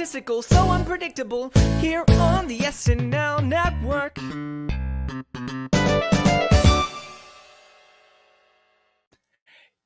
egotistical, so unpredictable, here on the SNL network.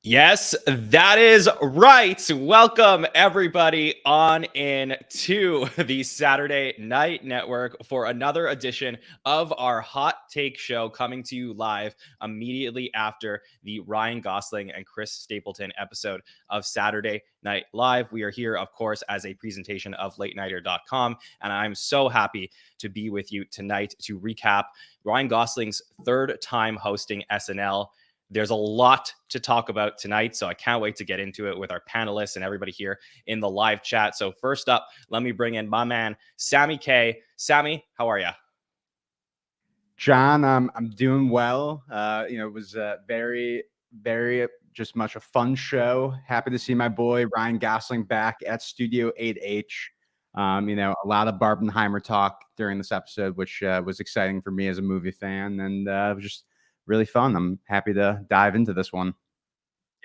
Yes, that is right. Welcome everybody on in to the Saturday Night Network for another edition of our Hot Take Show, coming to you live immediately after the Ryan Gosling and Chris Stapleton episode of Saturday Night Live. We are here, of course, as a presentation of LateNighter.com, and I'm so happy to be with you tonight to recap Ryan Gosling's third time hosting SNL. There's a lot to talk about tonight, so I can't wait to get into it with our panelists and everybody here in the live chat. So first up, let me bring in my man, Sammy Kay. Sammy, how are you? John, I'm doing well. It was very just much a fun show. Happy to see my boy Ryan Gosling back at Studio 8H. A lot of Barbenheimer talk during this episode, which was exciting for me as a movie fan, and it was just really fun. I'm happy to dive into this one.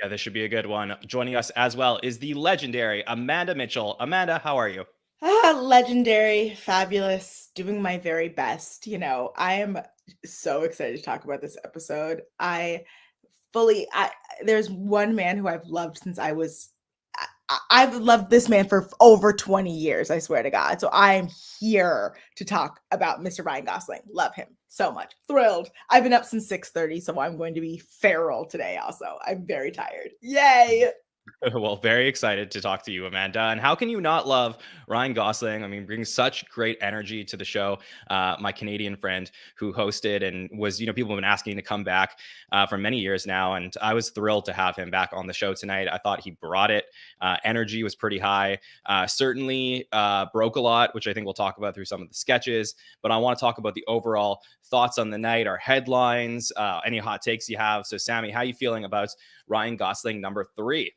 Yeah, this should be a good one. Joining us as well is the legendary Amanda Mitchell. Amanda, how are you? Legendary, fabulous, doing my very best. I am so excited to talk about this episode. There's one man who I've loved since I've loved this man for over 20 years, I swear to God. So I am here to talk about Mr. Ryan Gosling. Love him so much. Thrilled. I've been up since 6:30, so I'm going to be feral today also. I'm very tired. Yay! Well, very excited to talk to you, Amanda. And how can you not love Ryan Gosling? I mean, brings such great energy to the show. My Canadian friend who hosted and was, people have been asking to come back for many years now. And I was thrilled to have him back on the show tonight. I thought he brought it. Energy was pretty high. Certainly broke a lot, which I think we'll talk about through some of the sketches. But I want to talk about the overall thoughts on the night, our headlines, any hot takes you have. So, Sammy, how are you feeling about Ryan Gosling number 3?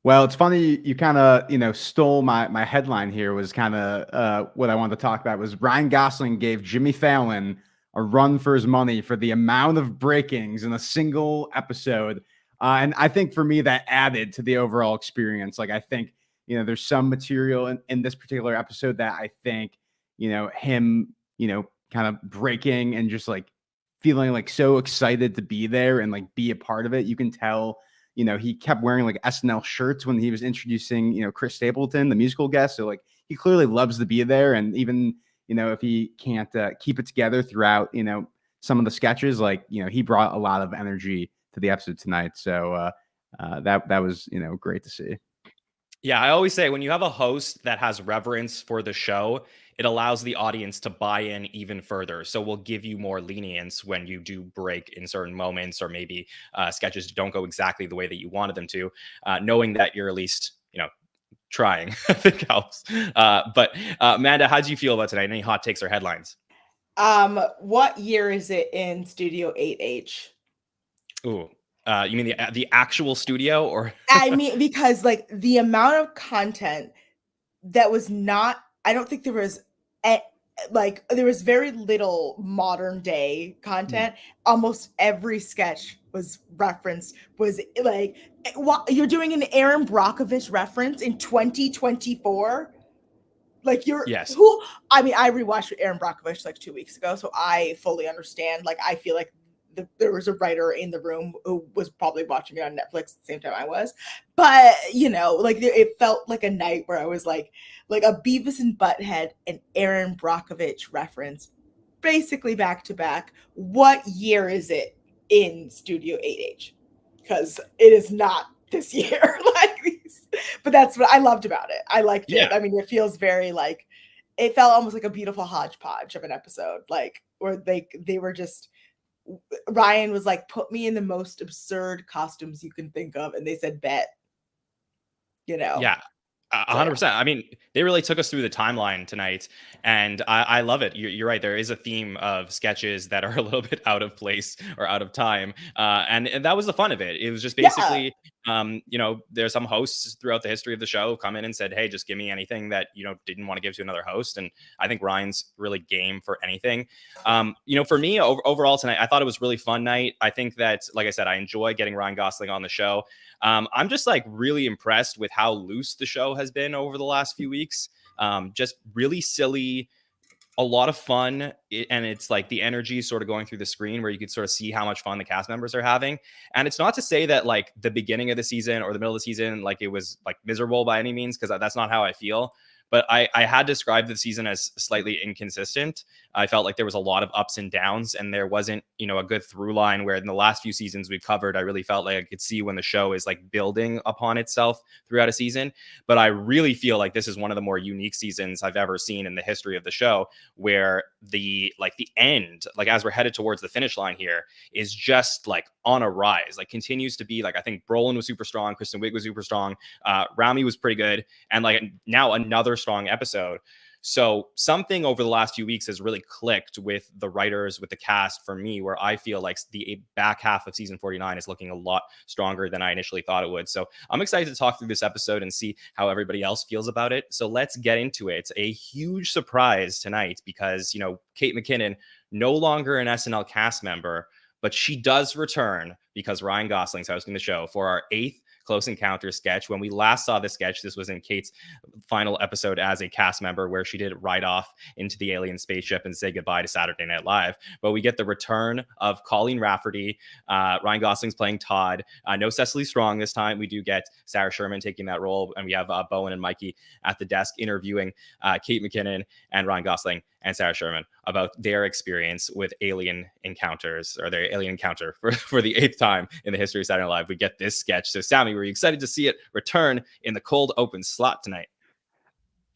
Well, it's funny you kind of, stole my headline here. Was kind of what I wanted to talk about was Ryan Gosling gave Jimmy Fallon a run for his money for the amount of breakings in a single episode. And I think for me, that added to the overall experience. Like, I think, there's some material in this particular episode that I think, him, kind of breaking and just like feeling like so excited to be there and like be a part of it. You can tell. He kept wearing like SNL shirts when he was introducing, Chris Stapleton, the musical guest. So like he clearly loves to be there. And even, if he can't keep it together throughout, some of the sketches, like, he brought a lot of energy to the episode tonight. So that was, great to see. Yeah, I always say when you have a host that has reverence for the show, it allows the audience to buy in even further. So we'll give you more lenience when you do break in certain moments, or maybe sketches don't go exactly the way that you wanted them to, knowing that you're at least, trying, I think helps. But Amanda, how do you feel about tonight? Any hot takes or headlines? What year is it in Studio 8H? Ooh. You mean the actual studio, or? I mean, because like the amount of content that was not, I don't think there was there was very little modern day content. Almost every sketch was referenced, was like, what, you're doing an Aaron Brockovich reference in 2024? Like Yes. I rewatched Aaron Brockovich like 2 weeks ago, so I fully understand. Like, I feel like there was a writer in the room who was probably watching it on Netflix at the same time I was. But, it felt like a night where I was like a Beavis and Butt-Head and Aaron Brockovich reference, basically back to back. What year is it in Studio 8H? Because it is not this year. But that's what I loved about it. I liked it. I mean, it feels very it felt almost like a beautiful hodgepodge of an episode, where they were just, Ryan was like, put me in the most absurd costumes you can think of. And they said, bet, Yeah, 100%. I mean, they really took us through the timeline tonight, and I love it. You're right. There is a theme of sketches that are a little bit out of place or out of time. And that was the fun of it. It was just basically There's some hosts throughout the history of the show come in and said, hey, just give me anything that, didn't want to give to another host. And I think Ryan's really game for anything. For me overall tonight, I thought it was really fun night. I think that, like I said, I enjoy getting Ryan Gosling on the show. I'm just like really impressed with how loose the show has been over the last few weeks. Just really silly, a lot of fun, and it's like the energy sort of going through the screen where you could sort of see how much fun the cast members are having. And it's not to say that like the beginning of the season or the middle of the season, like it was like miserable by any means, because that's not how I feel. But I had described the season as slightly inconsistent. I felt like there was a lot of ups and downs, and there wasn't, a good through line, where in the last few seasons we've covered, I really felt like I could see when the show is like building upon itself throughout a season. But I really feel like this is one of the more unique seasons I've ever seen in the history of the show, where the end, like as we're headed towards the finish line here, is just like on a rise, like continues to be like, I think Brolin was super strong, Kristen Wiig was super strong, Rami was pretty good, and like now another strong episode. So something over the last few weeks has really clicked with the writers, with the cast for me, where I feel like the back half of season 49 is looking a lot stronger than I initially thought it would. So I'm excited to talk through this episode and see how everybody else feels about it. So let's get into it. It's a huge surprise tonight because, Kate McKinnon, no longer an SNL cast member, but she does return because Ryan Gosling's hosting the show for our 8th Close Encounter sketch. When we last saw the sketch, this was in Kate's final episode as a cast member, where she did ride off into the alien spaceship and say goodbye to Saturday Night Live. But we get the return of Colleen Rafferty. Ryan Gosling's playing Todd. No Cecily Strong this time. We do get Sarah Sherman taking that role, and we have Bowen and Mikey at the desk interviewing Kate McKinnon and Ryan Gosling and Sarah Sherman about their experience with alien encounters, or their alien encounter for the 8th time in the history of Saturday Night Live. We get this sketch. So Sammy, were you excited to see it return in the cold open slot tonight?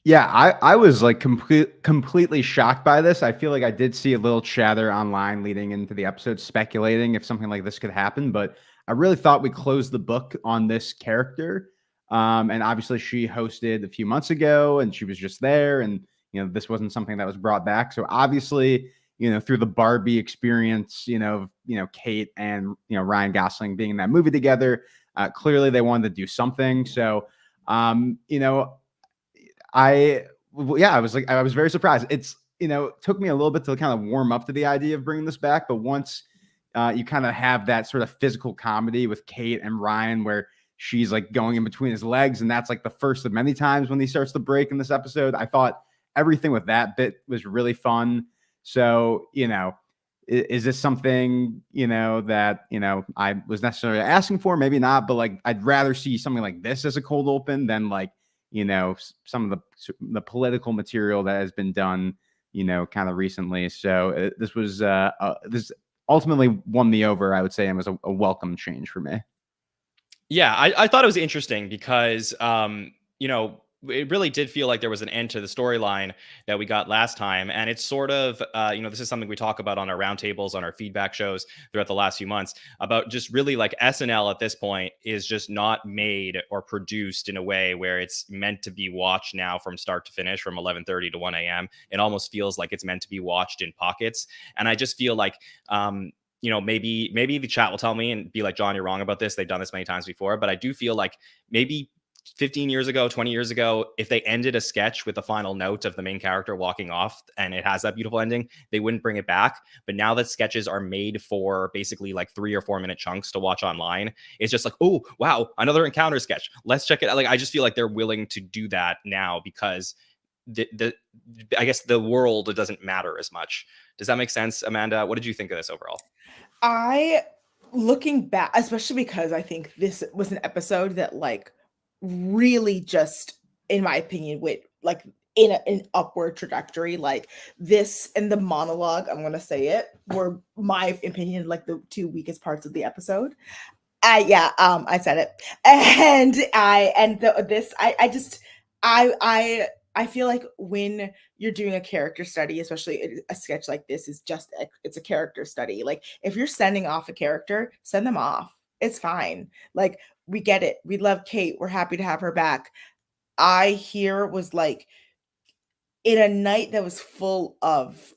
Yeah, I was like completely shocked by this. I feel like I did see a little chatter online leading into the episode speculating if something like this could happen, but I really thought we closed the book on this character. And obviously she hosted a few months ago and she was just there, and this wasn't something that was brought back. So obviously, through the Barbie experience, Kate and Ryan Gosling being in that movie together, clearly they wanted to do something. So I was very surprised. It's, took me a little bit to kind of warm up to the idea of bringing this back. But once you kind of have that sort of physical comedy with Kate and Ryan, where she's like going in between his legs, and that's like the first of many times when he starts to break in this episode, I thought everything with that bit was really fun. So, is this something, that, I was necessarily asking for? Maybe not, but like, I'd rather see something like this as a cold open than like, some of the political material that has been done, kind of recently. So this was, this ultimately won me over, I would say, and was a welcome change for me. Yeah, I thought it was interesting because, it really did feel like there was an end to the storyline that we got last time. And it's sort of, this is something we talk about on our roundtables, on our feedback shows throughout the last few months, about just really like SNL at this point is just not made or produced in a way where it's meant to be watched now from start to finish, from 11:30 to 1 a.m. It almost feels like it's meant to be watched in pockets. And I just feel like, maybe the chat will tell me and be like, John, you're wrong about this. They've done this many times before. But I do feel like maybe 15 years ago, 20 years ago, if they ended a sketch with the final note of the main character walking off and it has that beautiful ending, they wouldn't bring it back. But now that sketches are made for basically like 3 or 4 minute chunks to watch online, it's just like, oh, wow, another encounter sketch. Let's check it out. Like, I just feel like they're willing to do that now because I guess the world doesn't matter as much. Does that make sense, Amanda? What did you think of this overall? Looking back, especially because I think this was an episode that like really just, in my opinion, went like in an upward trajectory. Like this and the monologue, I'm gonna say it, were my opinion like the 2 weakest parts of the episode. I said it, and I feel like when you're doing a character study, especially a sketch like this, it's a character study. Like if you're sending off a character, send them off. It's fine. Like we get it. We love Kate. We're happy to have her back. I here was like in a night that was full of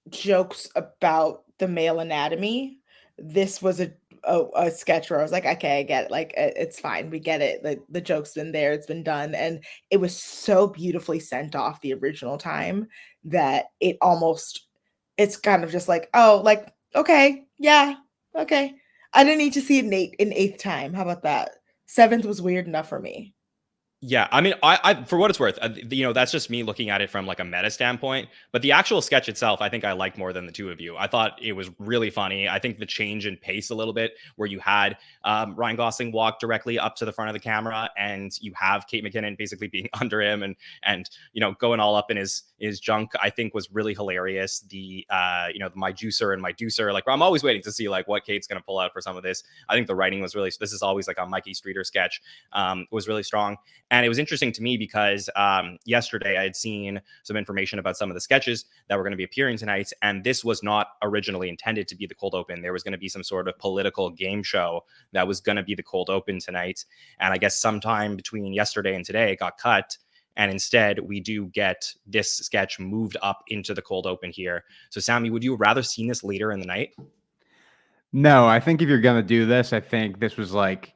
jokes about the male anatomy. This was a sketch where I was like, okay, I get it. Like, it's fine. We get it. The joke's been there. It's been done. And it was so beautifully sent off the original time that it's kind of just like, oh, like, okay, yeah, okay. I didn't need to see it an eighth time. How about that? Seventh was weird enough for me. Yeah, I mean, I for what it's worth, that's just me looking at it from like a meta standpoint. But the actual sketch itself, I think I liked more than the two of you. I thought it was really funny. I think the change in pace a little bit, where you had Ryan Gosling walk directly up to the front of the camera, and you have Kate McKinnon basically being under him and going all up in his junk, I think was really hilarious. The my juicer and my deucer, like I'm always waiting to see like what Kate's gonna pull out for some of this. I think the writing was really, this is always like a Mikey Streeter sketch, was really strong. And it was interesting to me because yesterday I had seen some information about some of the sketches that were going to be appearing tonight. And this was not originally intended to be the cold open. There was going to be some sort of political game show that was going to be the cold open tonight. And I guess sometime between yesterday and today it got cut. And instead we do get this sketch moved up into the cold open here. So Sammy, would you have rather seen this later in the night? No, I think if you're going to do this, I think this was like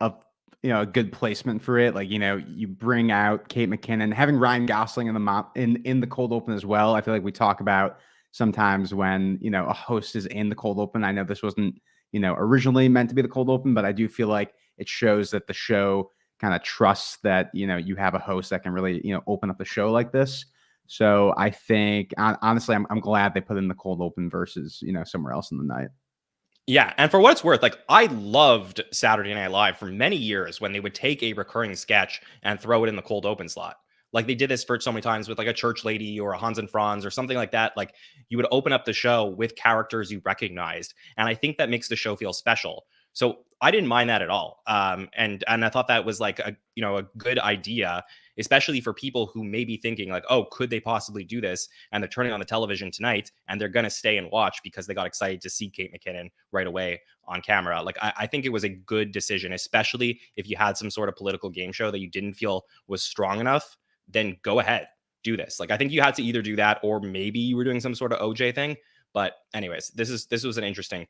a good placement for it. Like, you bring out Kate McKinnon, having Ryan Gosling in the cold open as well. I feel like we talk about sometimes when, a host is in the cold open. I know this wasn't, originally meant to be the cold open, but I do feel like it shows that the show kind of trusts that, you have a host that can really, open up the show like this. So I think, honestly, I'm glad they put in the cold open versus, somewhere else in the night. Yeah, and for what it's worth, like I loved Saturday Night Live for many years when they would take a recurring sketch and throw it in the cold open slot. Like they did this for so many times with like a church lady or a Hans and Franz or something like that. Like you would open up the show with characters you recognized, and I think that makes the show feel special. So I didn't mind that at all. And I thought that was like a good idea, especially for people who may be thinking like, oh, could they possibly do this? And they're turning on the television tonight and they're going to stay and watch because they got excited to see Kate McKinnon right away on camera. Like, I think it was a good decision, especially if you had some sort of political game show that you didn't feel was strong enough, then go ahead, do this. Like, I think you had to either do that or maybe you were doing some sort of OJ thing. But anyways, this was an interesting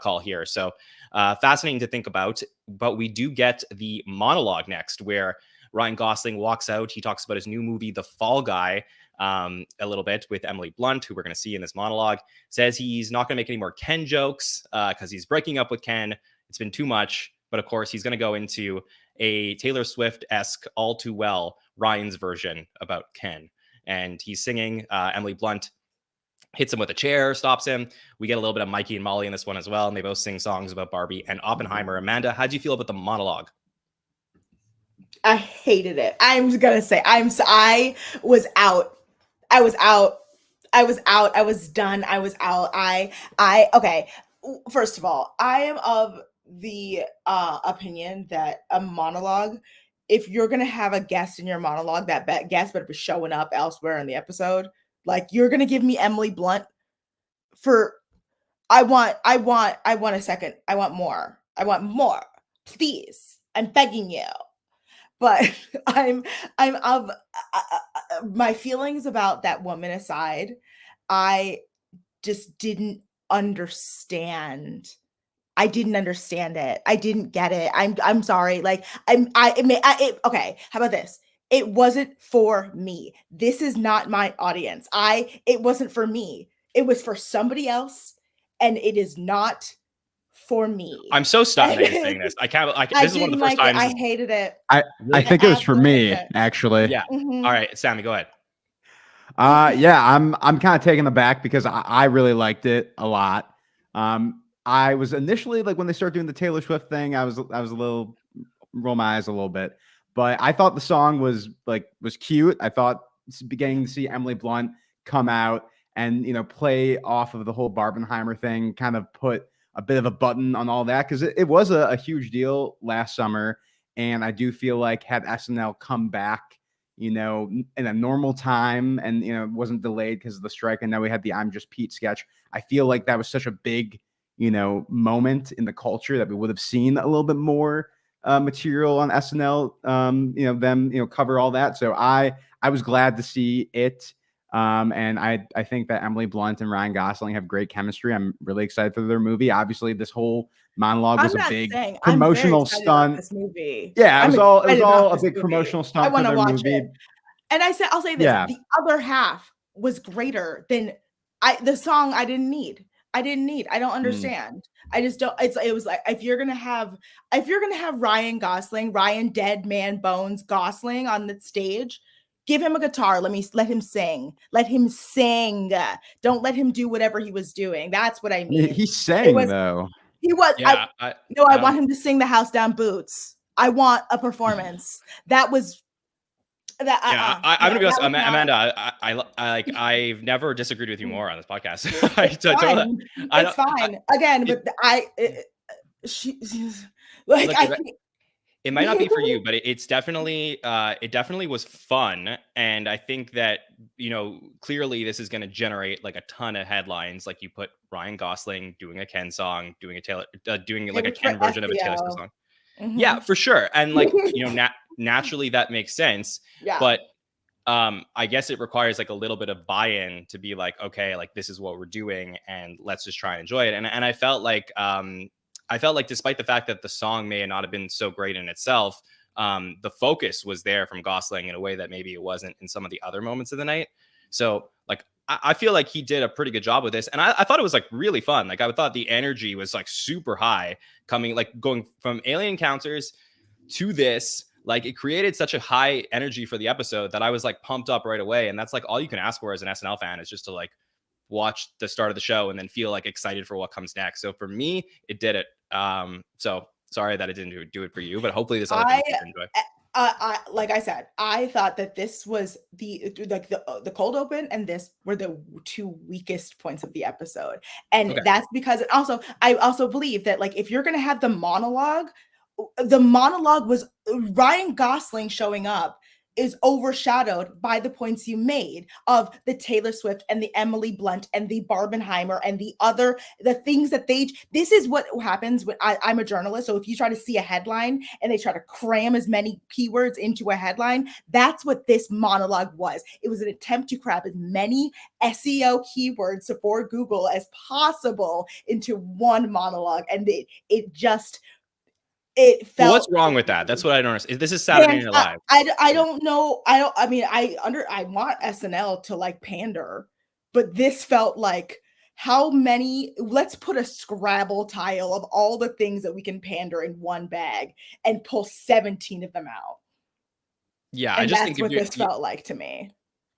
call here. So fascinating to think about. But we do get the monologue next, where Ryan Gosling walks out. He talks about his new movie, The Fall Guy, a little bit with Emily Blunt, who we're going to see in this monologue. Says he's not going to make any more Ken jokes because he's breaking up with Ken. It's been too much. But of course, he's going to go into a Taylor Swift-esque All Too Well, Ryan's version about Ken. And he's singing. Emily Blunt hits him with a chair, stops him. We get a little bit of Mikey and Molly in this one as well, and they both sing songs about Barbie and Oppenheimer. Amanda, how do you feel about the monologue? I hated it. I'm gonna say I was out. I was out. I was out. I was done. I was out. Okay. First of all, I am of the opinion that a monologue, if you're gonna have a guest in your monologue, that guest better be showing up elsewhere in the episode. Like, you're gonna give me Emily Blunt for I want a second. I want more. Please. I'm begging you. But I'm of my feelings about that woman aside, I just didn't understand. I didn't understand it. I didn't get it. I'm sorry. Like okay, how about this? It wasn't for me. This is not my audience. It wasn't for me. It was for somebody else, and it is not for me. I'm so stunned that you're saying this. I can't. This is one of the first times. I hated it. I think it was for me, actually. Yeah. Mm-hmm. All right, Sammy, go ahead. Yeah, I'm kind of taken aback because I really liked it a lot. I was initially like, when they started doing the Taylor Swift thing, I was a little, roll my eyes a little bit, but I thought the song was cute. I thought beginning to see Emily Blunt come out and play off of the whole Barbenheimer thing, kind of put a bit of a button on all that, because it was a huge deal last summer. And I do feel like had SNL come back, in a normal time and, it wasn't delayed because of the strike, and now we had the I'm Just Pete sketch, I feel like that was such a big, moment in the culture that we would have seen a little bit more material on SNL, them, cover all that. So I was glad to see it. And I think that Emily Blunt and Ryan Gosling have great chemistry. I'm really excited for their movie. Obviously, this whole monologue was a big promotional stunt. This movie. Yeah, it was all a big movie. promotional I stunt want for to their watch movie. it. And I'll say this: the other half was greater than the song. I didn't need. I don't understand. I just don't. It was like if you're gonna have Ryan Gosling, Ryan Dead Man Bones Gosling on the stage, give him a guitar. Let him sing. Let him sing. Don't let him do whatever he was doing. That's what I mean. He sang though. He was. Yeah, I want him to sing the House Down Boots. I want a performance. That was. I'm gonna be honest, Amanda. I've never disagreed with you more on this podcast. It's fine. Again, but it might not be for you, but it definitely was fun, and I think that clearly this is going to generate like a ton of headlines. Like you put Ryan Gosling doing a Ken song, doing a Ken version of a Taylor Swift song. Mm-hmm. Yeah, for sure, and like naturally that makes sense. Yeah. But I guess it requires like a little bit of buy-in to be like, okay, like this is what we're doing, and let's just try and enjoy it. And I felt like despite the fact that the song may not have been so great in itself, the focus was there from Gosling in a way that maybe it wasn't in some of the other moments of the night. So like I feel like he did a pretty good job with this, and I thought it was like really fun. Like I thought the energy was like super high, going from Alien Encounters to this. Like it created such a high energy for the episode that I was like pumped up right away. And that's like all you can ask for as an SNL fan, is just to like watch the start of the show and then feel like excited for what comes next. So for me, it did it. So sorry that it didn't do it for you, but hopefully this other thing you can enjoy. Like I said, I thought that this was the cold open and this were the two weakest points of the episode. And that's because I also believe that like if you're going to have the monologue was Ryan Gosling showing up is overshadowed by the points you made of the Taylor Swift and the Emily Blunt and the Barbenheimer and the things that this is what happens when I'm a journalist. So if you try to see a headline and they try to cram as many keywords into a headline, that's what this monologue was. It was an attempt to cram as many SEO keywords for Google as possible into one monologue. And it felt. Well, what's wrong with that? That's what I don't understand. This is Saturday Night Live. I don't know. I want SNL to like pander, but this felt like let's put a Scrabble tile of all the things that we can pander in one bag and pull 17 of them out. Yeah, and I just think what this felt like to me.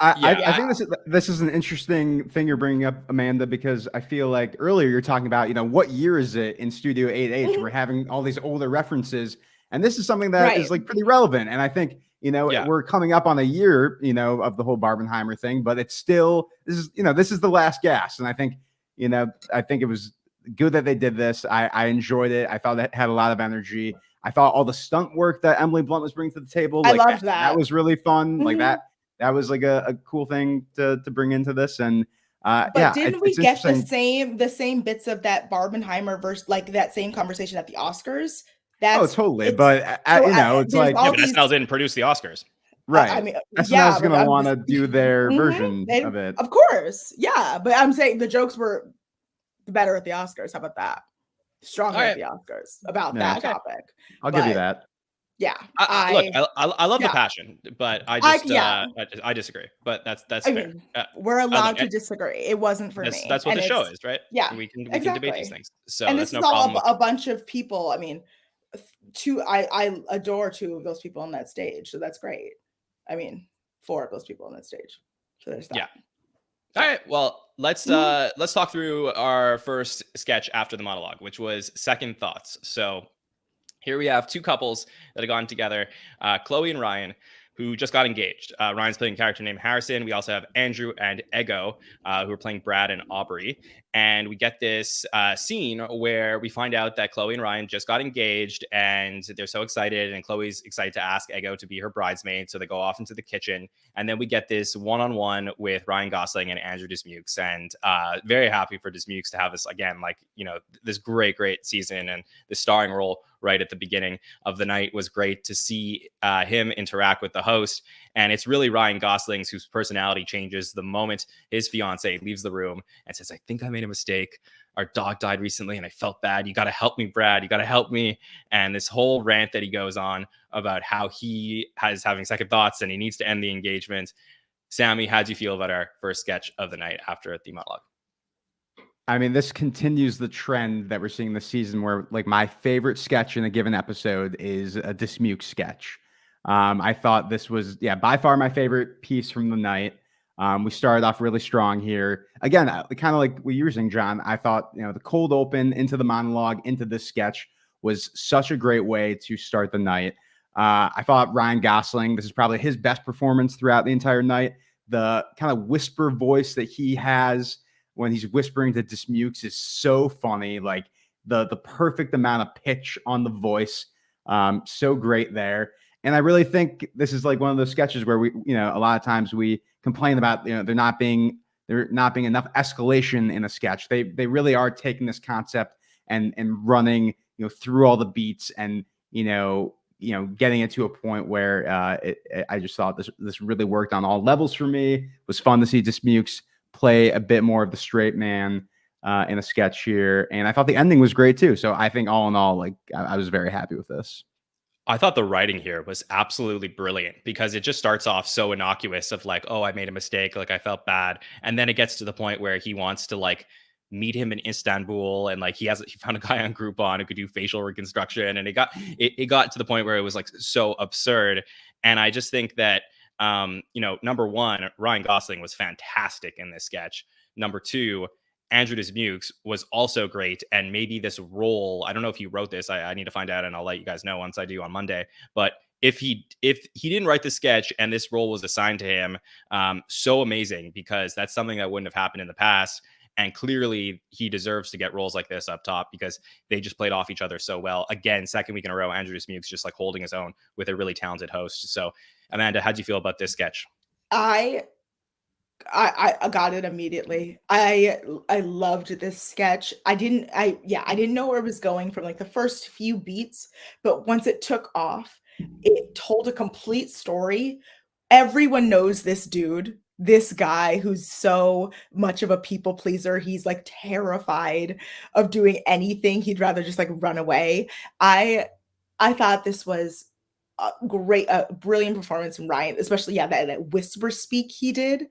I think this is an interesting thing you're bringing up, Amanda, because I feel like earlier you're talking about, what year is it in Studio 8H? Mm-hmm. We're having all these older references, and this is something that is like pretty relevant. And I think, we're coming up on a year, of the whole Barbenheimer thing, but it's still, this is the last gasp. And I think, it was good that they did this. I enjoyed it. I thought it had a lot of energy. I thought all the stunt work that Emily Blunt was bringing to the table, I loved that. That was really fun. Mm-hmm. Like that was like a cool thing to bring into this. And didn't we get the same bits of that Barbenheimer verse, like that same conversation at the Oscars? Totally. But it's like but SNL didn't produce the Oscars. Right. I mean, SNL's going to want to do their version of it. Of course. Yeah. But I'm saying the jokes were better at the Oscars. How about that? Stronger at the Oscars about that topic. I'll give you that. Yeah. I love the passion, but I disagree. But that's fair. We're allowed to disagree. It wasn't for me. That's what the show is, right? Yeah. We can debate these things. So and that's this no is problem. all a bunch of people. I mean, I adore two of those people on that stage. So that's great. I mean, 4 of those people on that stage. So there's that. Yeah. All right. Well, let's talk through our first sketch after the monologue, which was Second Thoughts. So here we have 2 couples that have gone together, Chloe and Ryan, who just got engaged. Ryan's playing a character named Harrison. We also have Andrew and Ego, who are playing Brad and Aubrey. And we get this scene where we find out that Chloe and Ryan just got engaged, and they're so excited. And Chloe's excited to ask Ego to be her bridesmaid. So they go off into the kitchen. And then we get this one-on-one with Ryan Gosling and Andrew Dismukes. And very happy for Dismukes to have this, again, like, you know, this great season. And the starring role right at the beginning of the night was great to see him interact with the host. And it's really Ryan Gosling's whose personality changes the moment his fiance leaves the room and says, I think I made a mistake. Our dog died recently and I felt bad. You got to help me, Brad. You got to help me. And this whole rant that he goes on about how he is having second thoughts and he needs to end the engagement. Sammy, how do you feel about our first sketch of the night after the monologue? I mean, this continues the trend that we're seeing this season where, like, my favorite sketch in a given episode is a Dismuke sketch. I thought this was, by far my favorite piece from the night. We started off really strong here. Again, kind of like what you were saying, John, I thought, you know, the cold open into the monologue, into this sketch was such a great way to start the night. I thought Ryan Gosling, this is probably his best performance throughout the entire night. The kind of whisper voice that he has when he's whispering to Dismukes is so funny. Like the perfect amount of pitch on the voice. So great there. And I really think this is like one of those sketches where we, you know, a lot of times we complain about, you know, there not being enough escalation in a sketch. They really are taking this concept and running, you know, through all the beats and, you know, getting it to a point where I just thought this really worked on all levels for me. It was fun to see Dismukes play a bit more of the straight man in a sketch here. And I thought the ending was great too. So I think all in all, like, I was very happy with this. I thought the writing here was absolutely brilliant because it just starts off so innocuous of like, oh, I made a mistake. Like I felt bad. And then it gets to the point where he wants to like meet him in Istanbul. And like, he found a guy on Groupon who could do facial reconstruction. And it got to the point where it was like so absurd. And I just think that, you know, number one, Ryan Gosling was fantastic in this sketch. Number two, Andrew Dismukes was also great. And maybe this role, I don't know if he wrote this. I need to find out and I'll let you guys know once I do on Monday. But if he didn't write the sketch and this role was assigned to him, so amazing, because that's something that wouldn't have happened in the past. And clearly he deserves to get roles like this up top because they just played off each other so well. Again, second week in a row, Andrew Dismukes just like holding his own with a really talented host. So Amanda, how'd you feel about this sketch? I got it immediately. I loved this sketch. I didn't know where it was going from like the first few beats, but once it took off, it told a complete story. Everyone knows this dude, this guy who's so much of a people pleaser. He's like terrified of doing anything. He'd rather just like run away. I thought this was a brilliant performance from Ryan, especially that whisper speak he did.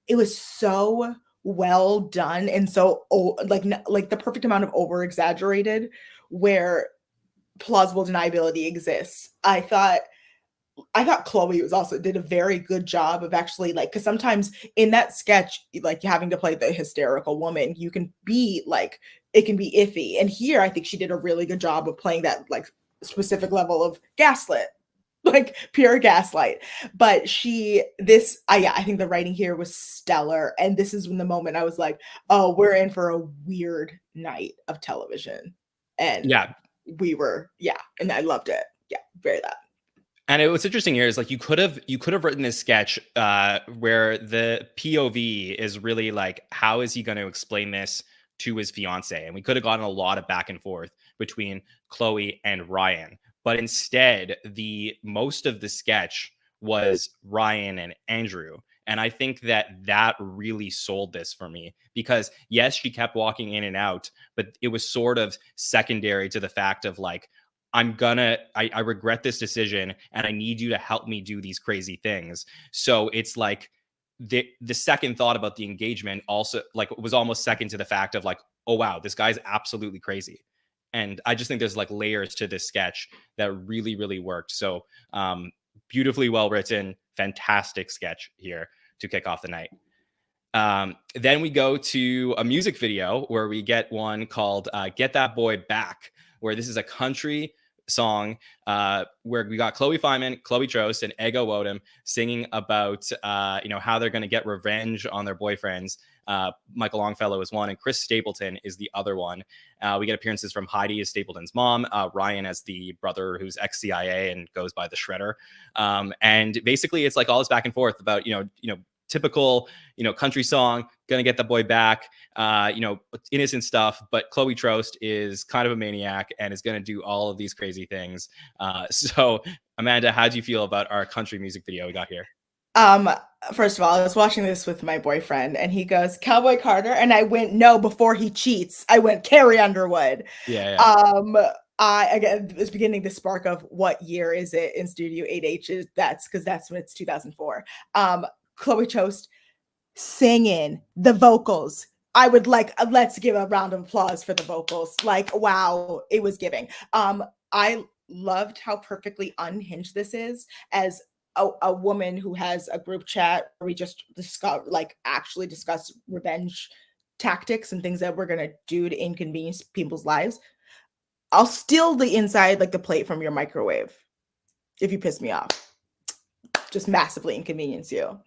It was so well done and so like the perfect amount of over exaggerated where plausible deniability exists. I thought Chloe did a very good job of actually like, because sometimes in that sketch, like having to play the hysterical woman, you can be like, it can be iffy. And here I think she did a really good job of playing that like specific level of gaslit. Like pure gaslight. But I think the writing here was stellar. And this is when the moment I was like, oh, we're in for a weird night of television. And and I loved it. Yeah, very that. And what's interesting here is like you could have written this sketch where the POV is really like, how is he going to explain this to his fiance? And we could have gotten a lot of back and forth between Chloe and Ryan. But instead, the most of the sketch was Ryan and Andrew. And I think that really sold this for me because yes, she kept walking in and out, but it was sort of secondary to the fact of like, I regret this decision and I need you to help me do these crazy things. So it's like the second thought about the engagement also like was almost second to the fact of like, oh, wow, this guy's absolutely crazy. And I just think there's like layers to this sketch that really, really worked. So beautifully well written, fantastic sketch here to kick off the night. Then we go to a music video where we get one called Get That Boy Back, where this is a country song where we got Chloe Fineman, Chloe Trost, and Ego Odom singing about how they're going to get revenge on their boyfriends. Michael Longfellow is one, and Chris Stapleton is the other one. We get appearances from Heidi as Stapleton's mom, Ryan as the brother who's ex-CIA and goes by the Shredder. And basically, it's like all this back and forth about typical country song, gonna get the boy back, innocent stuff. But Chloe Trost is kind of a maniac and is gonna do all of these crazy things. So Amanda, how do you feel about our country music video we got here? First of all, I was watching this with my boyfriend and he goes, Cowboy Carter. And I went, no, before he cheats, I went Carrie Underwood. Yeah. I again was beginning to spark of what year is it in Studio 8H? That's when it's 2004. Chloe Trost singing the vocals. I would let's give a round of applause for the vocals. Like, wow, it was giving. I loved how perfectly unhinged this is as a woman who has a group chat where we just actually discuss revenge tactics and things that we're gonna do to inconvenience people's lives. I'll steal the inside, the plate from your microwave if you piss me off. Just massively inconvenience you.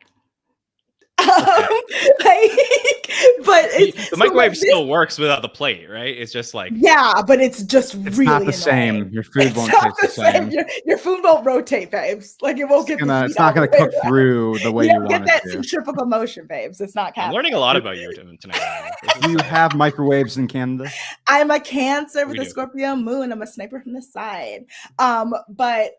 But the microwave still works without the plate, right? It's just but it's just it's really not the annoying. Same. Your food won't taste the same. Your food won't rotate, babes. It won't get. It's not gonna cook through the way you want it to. Get that centrifugal motion, babes. It's not. I'm learning a lot about you tonight. Do you have microwaves in Canada? I'm a Cancer with a Scorpio moon. I'm a sniper from the side. But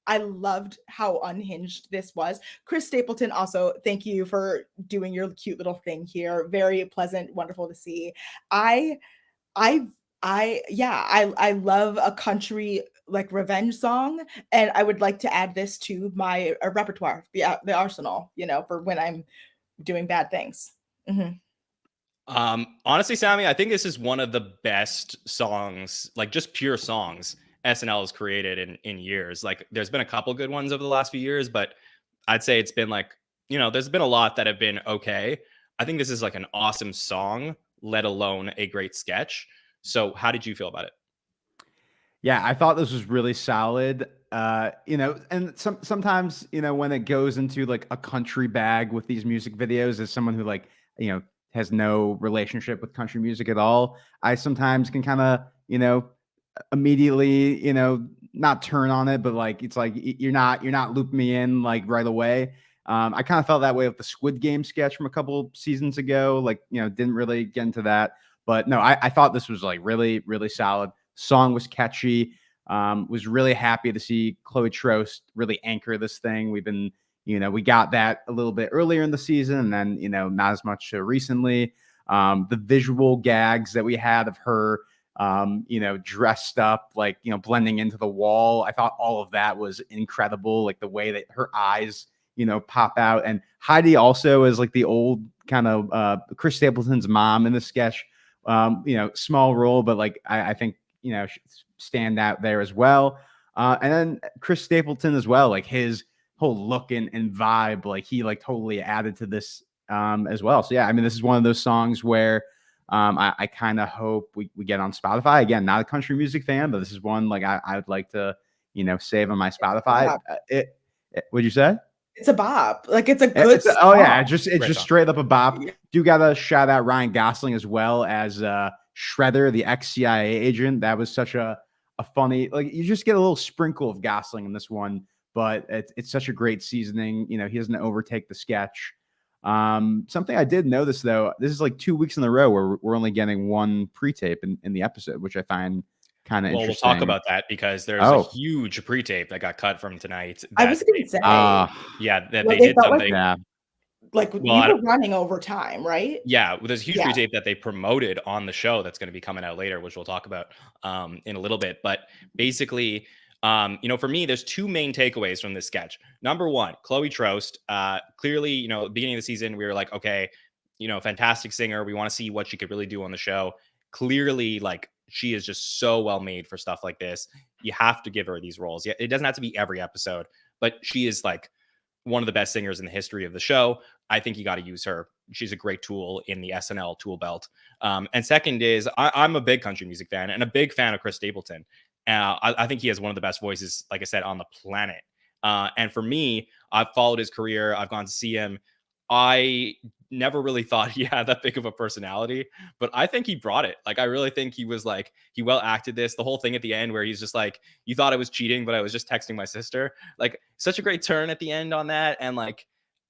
I loved how unhinged this was. Chris Stapleton, also, thank you for doing your cute little thing here. Very pleasant, wonderful to see. I love a country revenge song, and I would like to add this to my repertoire, the arsenal, for when I'm doing bad things. Mm-hmm. Honestly, Sammy, I think this is one of the best songs, just pure songs SNL has created in years. There's been a couple good ones over the last few years, but I'd say it's been there's been a lot that have been okay. I think this is an awesome song, let alone a great sketch. So how did you feel about it? Yeah, I thought this was really solid. And sometimes, when it goes into a country bag with these music videos, as someone who has no relationship with country music at all, I sometimes can kind of, immediately, not turn on it, but it's you're not looping me in right away. I kind of felt that way with the Squid Game sketch from a couple seasons ago. Didn't really get into that, but no, I thought this was really, really solid. Song was catchy. Was really happy to see Chloe Trost really anchor this thing. We've been, we got that a little bit earlier in the season, and then, not as much recently. The visual gags that we had of her, dressed up, blending into the wall. I thought all of that was incredible. The way that her eyes, pop out. And Heidi also is the old kind of Chris Stapleton's mom in the sketch. Small role, but I think, stand out there as well. And then Chris Stapleton as well, his whole look and vibe, he totally added to this as well. So yeah, I mean, this is one of those songs where I kind of hope we get on Spotify. Again, not a country music fan, but this is one I would like to, save on my Spotify. What'd you say? It's a bop. It's a good song. Oh yeah, it's just straight up a bop. Yeah. Do gotta shout out Ryan Gosling as well as Shredder, the ex-CIA agent. That was such a funny, you just get a little sprinkle of Gosling in this one, but it's such a great seasoning. He doesn't overtake the sketch. Something I did notice though, this is 2 weeks in a row where we're only getting one pre-tape in the episode, which I find kind of interesting. We'll talk about that because there's a huge pre-tape that got cut from tonight. I was going to say, they did something. You were running over time, right? Yeah, there's a huge pre-tape that they promoted on the show that's going to be coming out later, which we'll talk about in a little bit. But basically, for me, there's two main takeaways from this sketch. Number one, Chloe Trost. Clearly, beginning of the season, we were like, okay, fantastic singer. We want to see what she could really do on the show. Clearly, she is just so well made for stuff like this. You have to give her these roles. Yeah, it doesn't have to be every episode, but she is one of the best singers in the history of the show. I think you got to use her. She's a great tool in the SNL tool belt. And second is I'm a big country music fan and a big fan of Chris Stapleton. I think he has one of the best voices, like I said, on the planet. And for me, I've followed his career. I've gone to see him. I never really thought he had that big of a personality, but I think he brought it. Like, I really think he was like, he well acted this. The whole thing at the end where he's just like, you thought I was cheating, but I was just texting my sister. Like, such a great turn at the end on that. And like,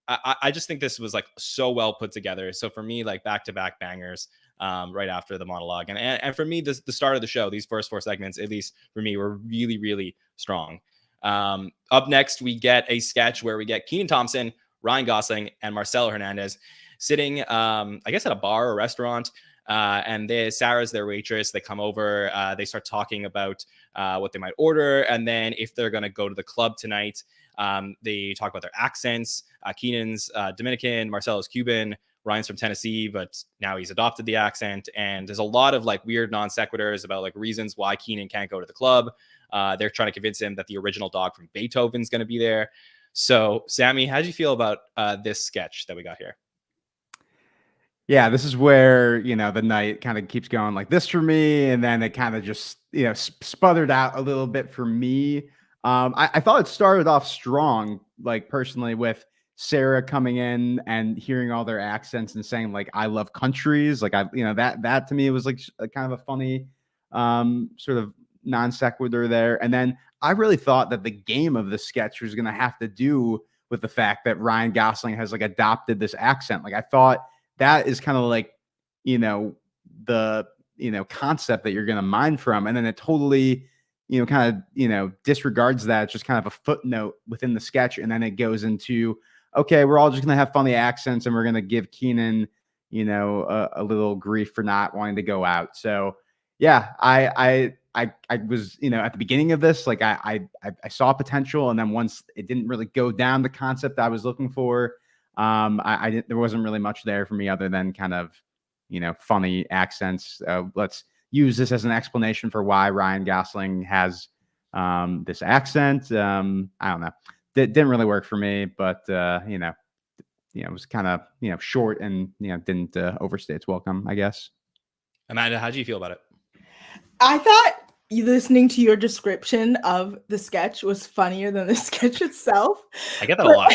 I just think this was like so well put together. So for me, like back-to-back bangers right after the monologue. And for me, the start of the show, these first 4 segments, at least for me, were really, really strong. Up next, we get a sketch where we get Kenan Thompson, Ryan Gosling, and Marcelo Hernandez sitting, I guess, at a bar or restaurant. And Sarah's their waitress. They come over. They start talking about what they might order. And then if they're going to go to the club tonight, they talk about their accents. Kenan's Dominican, Marcelo's Cuban, Ryan's from Tennessee, but now he's adopted the accent. And there's a lot of like weird non sequiturs about like reasons why Kenan can't go to the club. They're trying to convince him that the original dog from Beethoven's going to be there. So, Sammy, how do you feel about this sketch that we got here? Yeah, this is where, the night kind of keeps going like this for me. And then it kind of just, sputtered out a little bit for me. I thought it started off strong, like personally, with Sarah coming in and hearing all their accents and saying like, I love countries. Like that to me was like a kind of a funny sort of non sequitur there. And then I really thought that the game of the sketch was going to have to do with the fact that Ryan Gosling has like adopted this accent. Like I thought that is kind of like, the, concept that you're going to mine from. And then it totally, kind of, disregards that. It's just kind of a footnote within the sketch. And then it goes into, okay, we're all just going to have funny accents and we're going to give Kenan, a little grief for not wanting to go out. So yeah, I was, at the beginning of this, like I saw potential. And then once it didn't really go down the concept I was looking for, I didn't, there wasn't really much there for me other than kind of, funny accents. Let's use this as an explanation for why Ryan Gosling has this accent. I don't know. It didn't really work for me, but it was kind of, short and, didn't overstay its welcome, I guess. Amanda, how do you feel about it? I thought listening to your description of the sketch was funnier than the sketch itself. I get that a lot.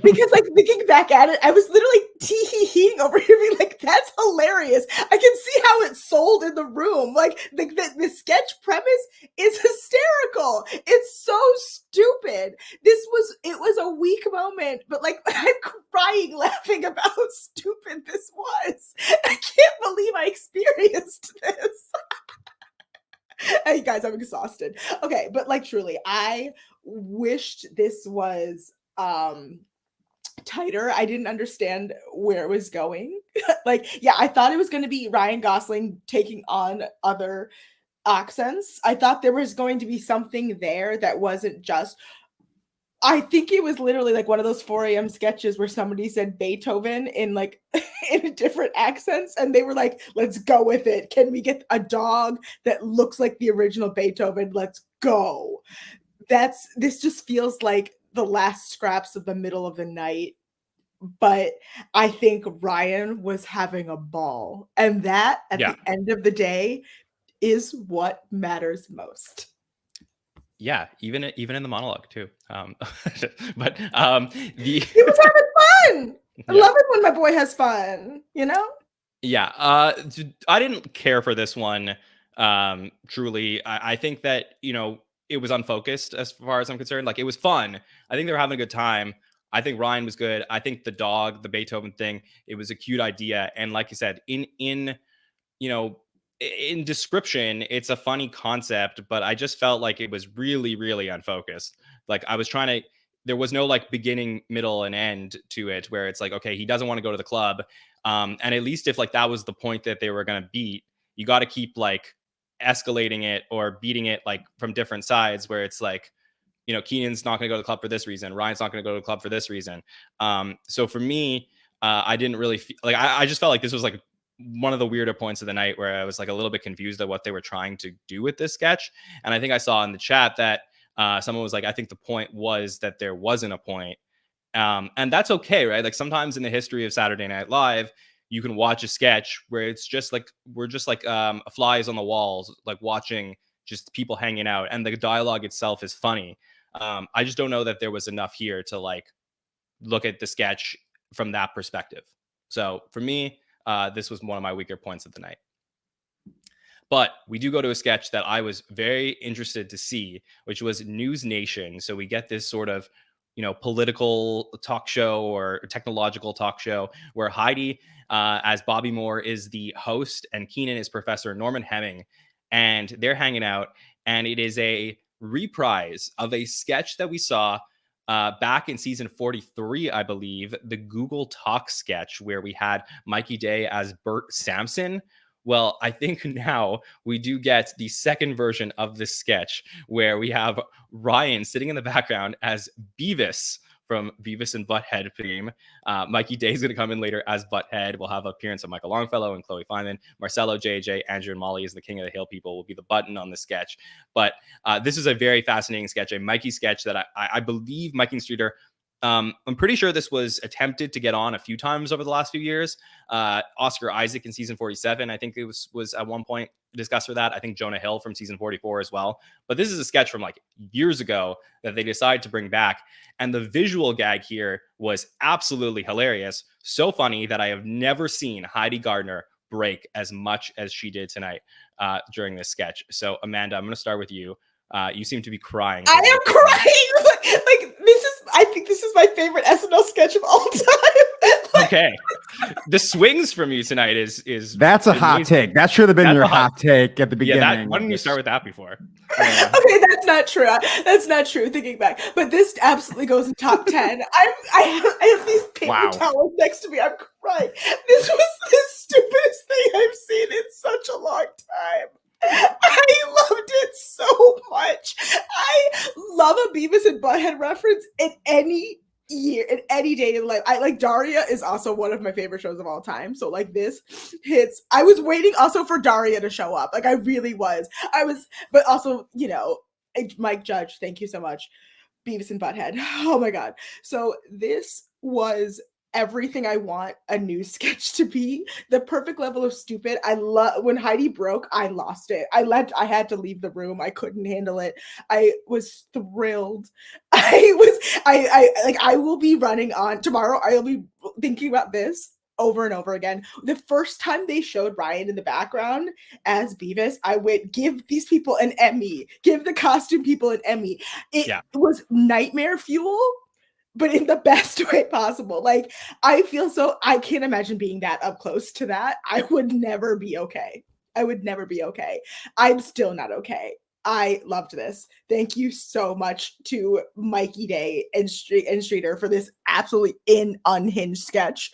Because thinking back at it, I was literally tee-hee-heeing over here being like, that's hilarious. I can see how it's sold in the room. Like the sketch premise is hysterical. It's so stupid. It was a weak moment, but like I'm crying laughing about how stupid this was. I can't believe I experienced this. Hey guys, I'm exhausted. Okay, but like truly, I wished this was tighter. I didn't understand where it was going. I thought it was going to be Ryan Gosling taking on other accents. I thought there was going to be something there that wasn't just. I think it was literally like one of those 4 a.m. sketches where somebody said Beethoven in like in different accents, and they were like, "Let's go with it. Can we get a dog that looks like the original Beethoven? Let's go." This just feels like the last scraps of the middle of the night. But I think Ryan was having a ball, and that at the end of the day is what matters most. Yeah, even in the monologue too. But he was having fun. I love it when my boy has fun. Yeah. I didn't care for this one. Truly, I think that it was unfocused as far as I'm concerned. Like it was fun. I think they were having a good time. I think Ryan was good. I think the dog, the Beethoven thing, it was a cute idea. And like you said, in description, it's a funny concept, but I just felt like it was really, really unfocused. Like I was there was no like beginning, middle, and end to it where it's like, okay, he doesn't want to go to the club. And at least if like that was the point that they were going to beat, you got to keep like escalating it or beating it like from different sides where it's like, Kenan's not going to go to the club for this reason. Ryan's not going to go to the club for this reason. So for me, I didn't really feel like I just felt like this was like one of the weirder points of the night where I was like a little bit confused at what they were trying to do with this sketch. And I think I saw in the chat that someone was like, I think the point was that there wasn't a point. And that's okay, right? Like sometimes in the history of Saturday Night Live, you can watch a sketch where it's just like, we're just like flies on the walls, like watching just people hanging out, and the dialogue itself is funny. I just don't know that there was enough here to like look at the sketch from that perspective. So for me, this was one of my weaker points of the night. But we do go to a sketch that I was very interested to see, which was News Nation. So we get this sort of, political talk show or technological talk show where Heidi, as Bobby Moore, is the host and Keenan is Professor Norman Hemming, and they're hanging out. And it is a reprise of a sketch that we saw back in season 43, I believe, the Google Talk sketch where we had Mikey Day as Bert Sampson. Well, I think now we do get the second version of this sketch where we have Ryan sitting in the background as Beavis from Beavis and Butt-Head fame. Mikey Day is going to come in later as Butt-Head. We'll have appearance of Michael Longfellow and Chloe Fineman. Marcelo, JJ, Andrew, and Molly is the King of the Hill people will be the button on the sketch. But this is a very fascinating sketch, a Mikey sketch that I believe Mikey Streeter, I'm pretty sure this was attempted to get on a few times over the last few years. Oscar Isaac in season 47, I think it was at one point discussed for that. I think Jonah Hill from season 44 as well. But this is a sketch from like years ago that they decided to bring back. And the visual gag here was absolutely hilarious. So funny that I have never seen Heidi Gardner break as much as she did tonight during this sketch. So Amanda, I'm going to start with you. You seem to be crying. I am crying. Like I think this is my favorite SNL sketch of all time. Okay. The swings from you tonight is that's a hot take. That should have been your hot take at the beginning. Yeah, why didn't you start with that before? Okay, that's not true. That's not true. Thinking back, but this absolutely goes in top 10. I have these paper towels next to me. I'm crying. This was the stupidest thing I've seen in such a long time. I loved it so much. I love a Beavis and Butt-Head reference in any year, in any day in life. I like Daria is also one of my favorite shows of all time. So like this hits. I was waiting also for Daria to show up. Like I really was. But also, Mike Judge, thank you so much. Beavis and Butt-Head. Oh my God. So this was everything I want a new sketch to be. The perfect level of stupid. I love when Heidi broke, I lost it. I had to leave the room. I couldn't handle it. I was thrilled. I will be running on tomorrow. I'll be thinking about this over and over again. The first time they showed Ryan in the background as Beavis, I went, give these people an Emmy. Give the costume people an Emmy. It was nightmare fuel, but in the best way possible. Like, I can't imagine being that up close to that. I would never be okay. I'm still not okay. I loved this. Thank you so much to Mikey Day and Streeter for this absolutely unhinged sketch.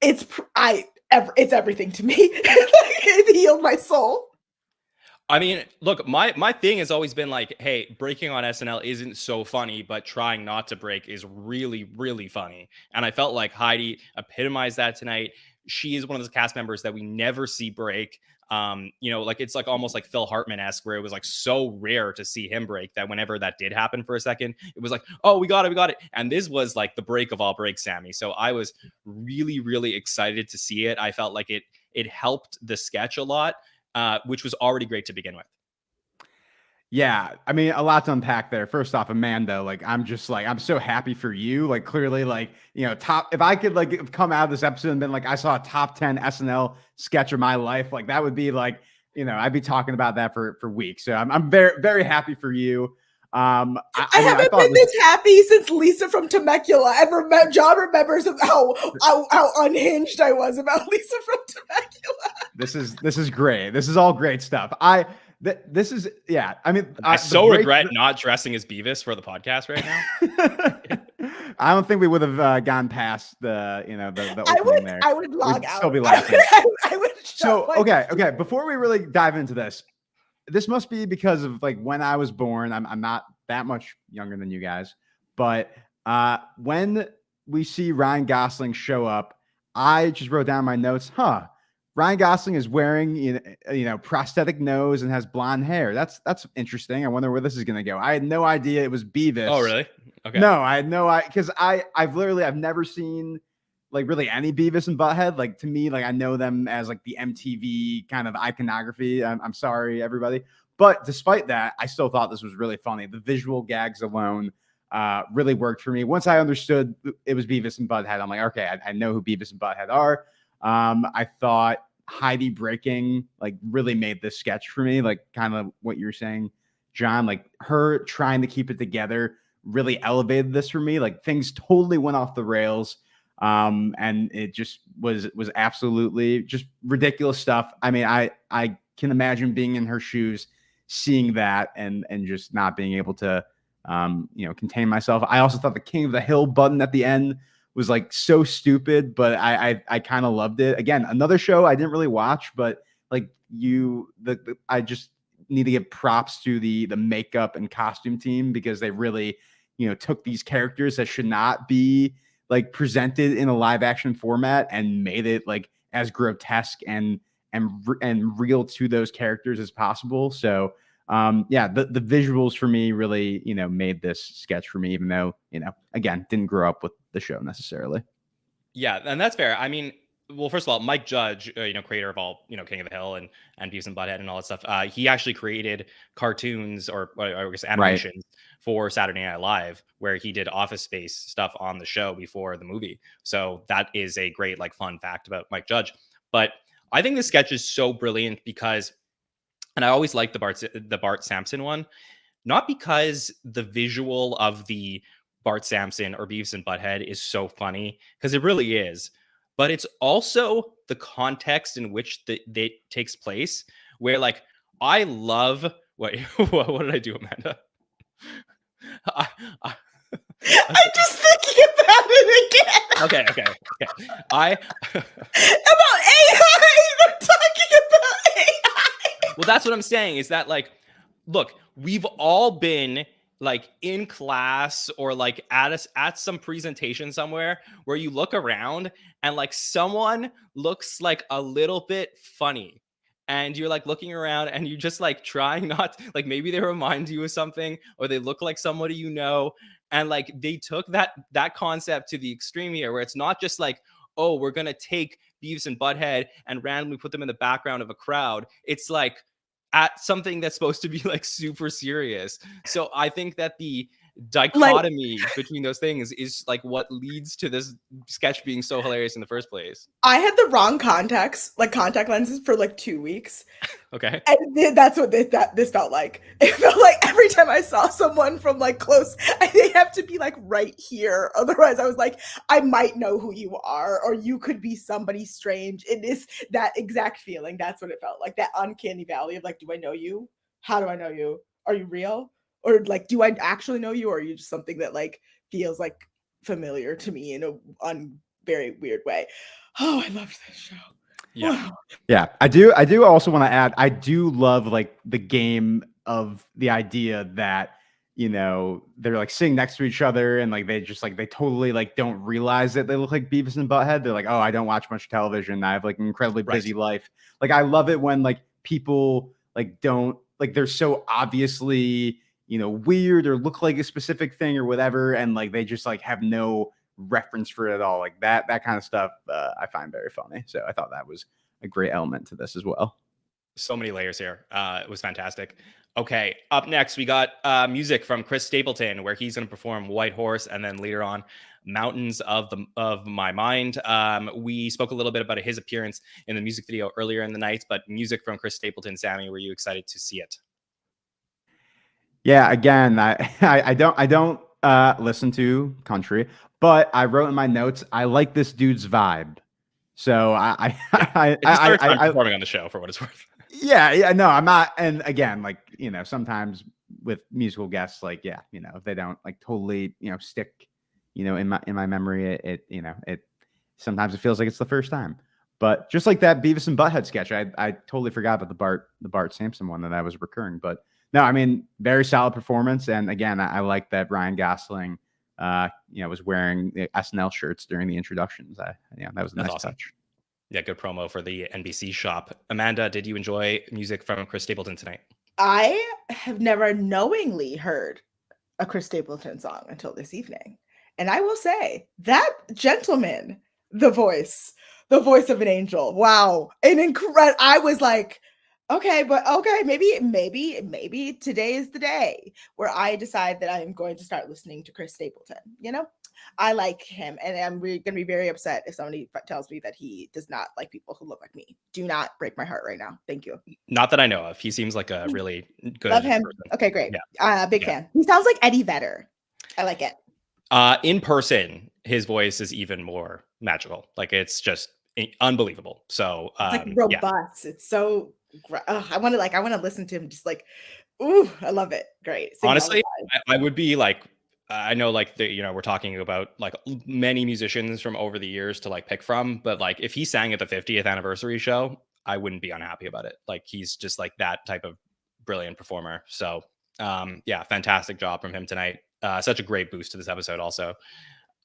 It's everything to me. It healed my soul. I mean, look, my thing has always been like, hey, breaking on SNL isn't so funny, but trying not to break is really, really funny. And I felt like Heidi epitomized that tonight. She is one of those cast members that we never see break. Like it's like almost like Phil Hartman-esque, where it was like so rare to see him break that whenever that did happen for a second, it was like, oh, we got it. And this was like the break of all breaks, Sammy. So I was really, really excited to see it. I felt like it helped the sketch a lot. Which was already great to begin with. Yeah, I mean, a lot to unpack there. First off, Amanda, like, I'm so happy for you. Like, clearly, like, if I could like come out of this episode and been like, I saw a top 10 SNL sketch of my life, like that would be like, I'd be talking about that for weeks. So I'm very, very happy for you. I haven't been this happy since Lisa from Temecula. And John remembers how unhinged I was about Lisa from Temecula. This is great. This is all great stuff. I regret not dressing as Beavis for the podcast right now. I don't think we would have gone past the opening there. I would log out. Still be laughing. I would. Okay. Before we really dive into this must be because of like when I was born. I'm not that much younger than you guys, but when we see Ryan Gosling show up, I just wrote down my notes. Ryan Gosling is wearing prosthetic nose and has blonde hair. That's interesting. I wonder where this is going to go. I had no idea it was Beavis. Oh, really? Okay. No, I had no idea because I've never seen like really any Beavis and Butt-Head. Like to me, like I know them as like the MTV kind of iconography. I'm sorry, everybody, But despite that, I still thought this was really funny. The visual gags alone really worked for me. Once I understood it was Beavis and Butt-Head, I'm like, okay, I know who Beavis and Butt-Head are. I thought Heidi breaking like really made this sketch for me, like kind of what you're saying, John, like her trying to keep it together really elevated this for me. Like things totally went off the rails. And it just was absolutely just ridiculous stuff. I mean, I can imagine being in her shoes, seeing that and just not being able to contain myself. I also thought the King of the Hill button at the end was like so stupid, but I kind of loved it. Again, another show I didn't really watch, but like I just need to give props to the makeup and costume team, because they really, took these characters that should not be like presented in a live action format and made it like as grotesque and real to those characters as possible. So the visuals for me really, made this sketch for me, even though, again, didn't grow up with the show necessarily. Yeah, and that's fair. I mean, well, first of all, Mike Judge, creator of all, King of the Hill and Beavis and Butthead and all that stuff, he actually created cartoons or I guess animations for Saturday Night Live, where he did Office Space stuff on the show before the movie. So that is a great like fun fact about Mike Judge. But I think this sketch is so brilliant because, and I always liked the Bart Sampson one, not because the visual of the Bart Sampson or Beavis and Butthead is so funny, because it really is, but it's also the context in which that takes place, where like I love what did I do, Amanda? I'm just thinking about it again. Okay. About AI. I'm talking about AI. Well, that's what I'm saying, is that like, look, we've all been like in class or like at some presentation somewhere where you look around and like someone looks like a little bit funny, and you're like looking around and you just like trying not, like maybe they remind you of something or they look like somebody and like they took that concept to the extreme here, where it's not just like, oh, we're gonna take Beavis and Butthead and randomly put them in the background of a crowd. It's like at something that's supposed to be like super serious. So I think that the dichotomy between those things is like what leads to this sketch being so hilarious in the first place. I had the wrong contact lenses for like 2 weeks. Okay. And that's what this felt like. It felt like every time I saw someone from like close, they have to be like right here. Otherwise I was like, I might know who you are, or you could be somebody strange. It is that exact feeling. That's what it felt like. That uncanny valley of like, do I know you? How do I know you? Are you real? Or like, do I actually know you? Or are you just something that like feels like familiar to me in a very weird way? Oh, I loved this show. Yeah. Wow. Yeah, I do also want to add, I do love like the game of the idea that, they're like sitting next to each other and like they totally like don't realize that they look like Beavis and Butthead. They're like, oh, I don't watch much television. I have like an incredibly busy life. Like I love it when like people like don't like, they're so obviously, weird or look like a specific thing or whatever, and like they just like have no reference for it at all. Like that kind of stuff I find very funny. So I thought that was a great element to this as well. So many layers here. It was fantastic. Okay, up next we got music from Chris Stapleton, where he's going to perform White Horse, and then later on Mountains of My Mind. We spoke a little bit about his appearance in the music video earlier in the night, but music from Chris Stapleton. Sammy, were you excited to see it? Yeah, again, I don't listen to country, but I wrote in my notes, I like this dude's vibe. So I performing on the show for what it's worth. Yeah, no, I'm not. And again, like, sometimes with musical guests, like, if they don't like totally, stick, in my memory, it sometimes it feels like it's the first time. But just like that Beavis and Butthead sketch, I totally forgot about the Bart Sampson one that was recurring. But no, I mean, very solid performance. And again, I like that Ryan Gosling, was wearing the SNL shirts during the introductions. That was a nice awesome touch. Yeah, good promo for the NBC shop. Amanda, did you enjoy music from Chris Stapleton tonight? I have never knowingly heard a Chris Stapleton song until this evening. And I will say, that gentleman, the voice of an angel. Wow. I was like, Okay, but okay, maybe today is the day where I decide that I'm going to start listening to Chris Stapleton. You know, I like him, and I'm going to be very upset if somebody tells me that he does not like people who look like me. Do not break my heart right now. Thank you. Not that I know of. He seems like a really good Love him. person. Okay, great. Yeah. Big fan. He sounds like Eddie Vedder. I like it. In person, his voice is even more magical. Like it's just unbelievable. So It's like robust. It's so. I want to listen to him. Just like, ooh, I love it. Great. Sing honestly, I would be like, I know like we're talking about like many musicians from over the years to like pick from, but like if he sang at the 50th anniversary show, I wouldn't be unhappy about it. Like he's just like that type of brilliant performer. So yeah, fantastic job from him tonight. Such a great boost to this episode also.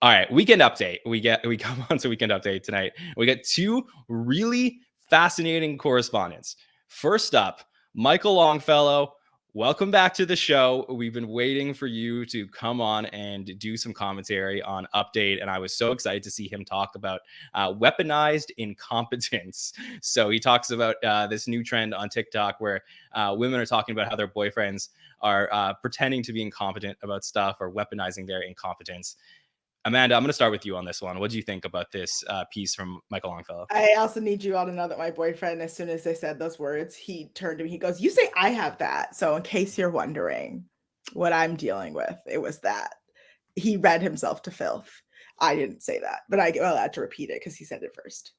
All right, weekend update. We come on to weekend update tonight. We get two really fascinating correspondents. First up, Michael Longfellow. Welcome back to the show. We've been waiting for you to come on and do some commentary on Update, and I was so excited to see him talk about weaponized incompetence. So he talks about this new trend on TikTok where women are talking about how their boyfriends are pretending to be incompetent about stuff or weaponizing their incompetence. Amanda, I'm going to start with you on this one. What do you think about this piece from Michael Longfellow? I also need you all to know that my boyfriend, as soon as they said those words, he turned to me. He goes, "You say I have that." So in case you're wondering what I'm dealing with, it was that. He read himself to filth. I didn't say that, but I get allowed to repeat it because he said it first.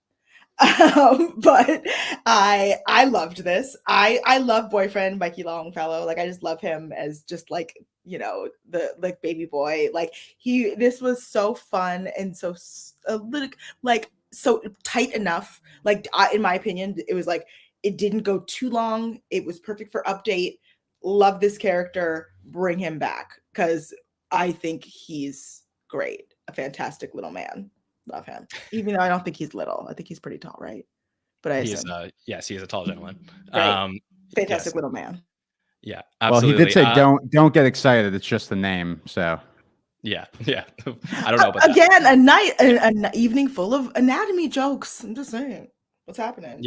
But I loved this. I love boyfriend Mikey Longfellow. Like I just love him as just like, the like baby boy. Like this was so fun and so like so tight enough. Like in my opinion, it was like it didn't go too long. It was perfect for Update. Love this character. Bring him back because I think he's great. A fantastic little man. Love him, even though I don't think he's little. I think he's pretty tall, right? But I he's yes, he is a tall gentleman. Fantastic yes. little man. Yeah, absolutely. Well, he did say don't get excited. It's just the name. So yeah. I don't know about again that. an evening full of anatomy jokes. I'm just saying, what's happening?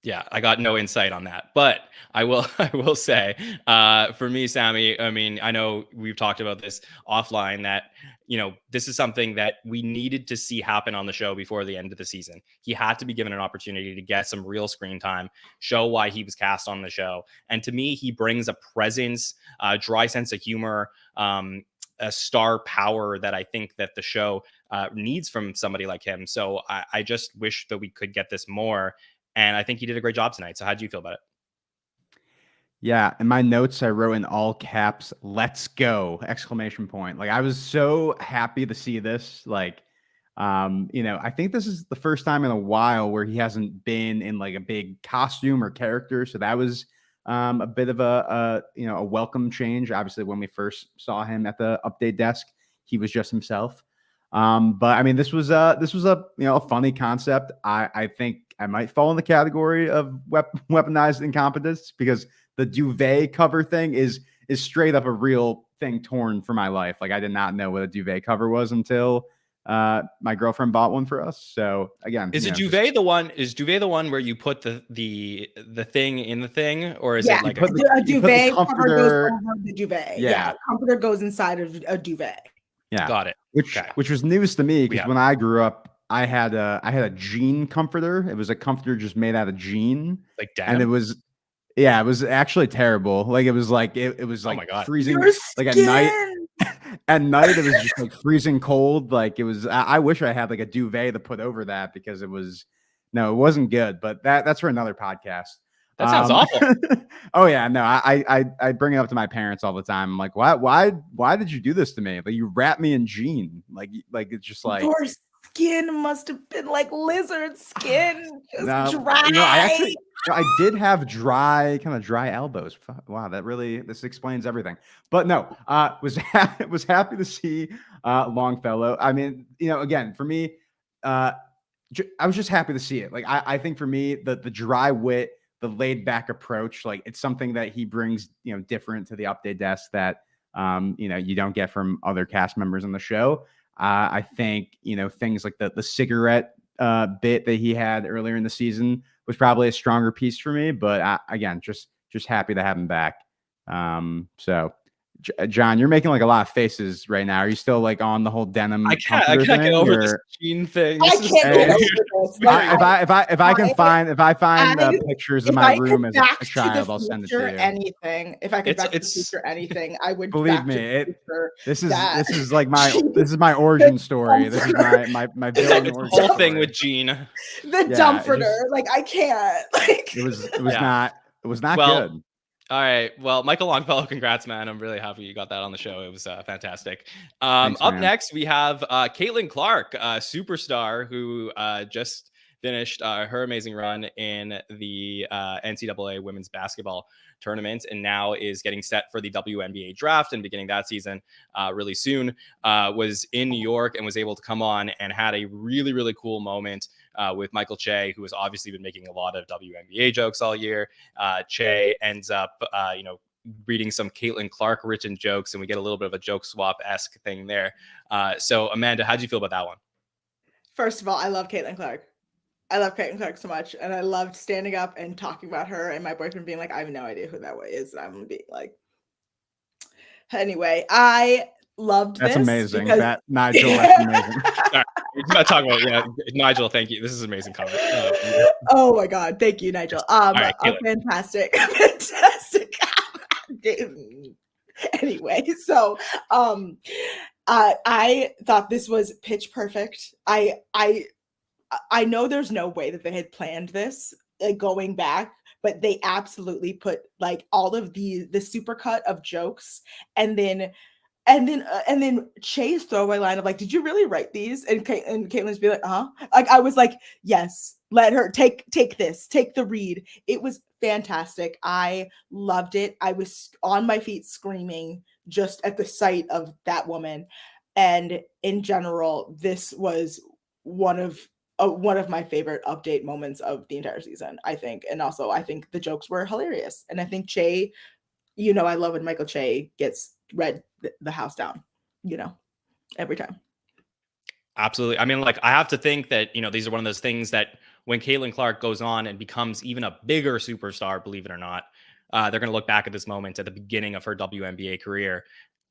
Yeah, I got no insight on that, but I will say, for me, Sammy, I mean, I know we've talked about this offline that, this is something that we needed to see happen on the show before the end of the season. He had to be given an opportunity to get some real screen time, show why he was cast on the show. And to me, he brings a presence, a dry sense of humor, a star power that I think that the show needs from somebody like him. So I just wish that we could get this more. And I think he did a great job tonight. So how do you feel about it? Yeah, in my notes, I wrote in all caps, "Let's go!" exclamation point. Like I was so happy to see this. Like, I think this is the first time in a while where he hasn't been in like a big costume or character. So that was a bit of a welcome change. Obviously, when we first saw him at the Update desk, he was just himself. But I mean, this was a a funny concept. I think I might fall in the category of weaponized incompetence because the duvet cover thing is straight up a real thing torn for my life. Like I did not know what a duvet cover was until my girlfriend bought one for us. So again, is duvet the one? Is duvet the one where you put the thing in the thing, or is it like a duvet cover goes over the duvet? Yeah, comforter goes inside of a duvet. Yeah, got it. Which was news to me because when I grew up, I had a jean comforter. It was a comforter just made out of jean, like denim? And it was actually terrible. Like it was like it was like oh my God. freezing. Like at night, it was just like freezing cold. Like it was. I wish I had like a duvet to put over that because it wasn't good. But that's for another podcast. That sounds awful. Oh yeah, no, I bring it up to my parents all the time. I'm like, why did you do this to me? Like you wrap me in jean. Like it's just like your skin must have been like lizard skin, just dry. I did have kind of dry elbows. Wow, this explains everything. But no, was happy to see Longfellow. I mean, again, for me, I was just happy to see it. Like I think for me, the dry wit, the laid back approach, like it's something that he brings, different to the Update desk that, you don't get from other cast members on the show. I think, things like the cigarette bit that he had earlier in the season was probably a stronger piece for me. But again, just happy to have him back. So John, you're making like a lot of faces right now. Are you still like on the whole denim? I can't get over this Gene thing. I can't get over this. If I find pictures of my room as a child, I'll send it to you. Anything. If I could back to the future anything, I would. Believe me, this is like my origin story. This is my villain origin whole story. thing with Gene. The Dumfrider. Like I can't. Like it was not good. All right. Well, Michael Longfellow, congrats, man. I'm really happy you got that on the show. It was fantastic. Thanks, up man. next, we have Caitlin Clark, superstar who just finished her amazing run in the NCAA women's basketball tournament and now is getting set for the WNBA draft and beginning that season really soon. Was in New York and was able to come on and had a really, really cool moment with Michael Che, who has obviously been making a lot of WNBA jokes all year. Che ends up, reading some Caitlin Clark written jokes, and we get a little bit of a joke swap-esque thing there. So, Amanda, how'd you feel about that one? First of all, I love Caitlin Clark. I love Caitlin Clark so much, and I loved standing up and talking about her, and my boyfriend being like, I have no idea who that is, and I'm being like, anyway, I loved That's this. amazing. Because... That Nigel, that's amazing. We're not talking about Nigel. Thank you. This is an amazing comment. Oh my God, thank you, Nigel. Right, fantastic. Anyway, so I thought this was pitch perfect. I know there's no way that they had planned this going back, but they absolutely put like all of the supercut of jokes and then Che's throwaway line of like, did you really write these? And Caitlin's be like, like I was like, yes, let her take this, take the read. It was fantastic. I loved it. I was on my feet screaming just at the sight of that woman. And in general, this was one of my favorite update moments of the entire season, I think. And also I think the jokes were hilarious. And I think Che, I love when Michael Che gets read the house down, every time. Absolutely. I mean, like, I have to think that, these are one of those things that when Caitlin Clark goes on and becomes even a bigger superstar, believe it or not, they're going to look back at this moment at the beginning of her WNBA career,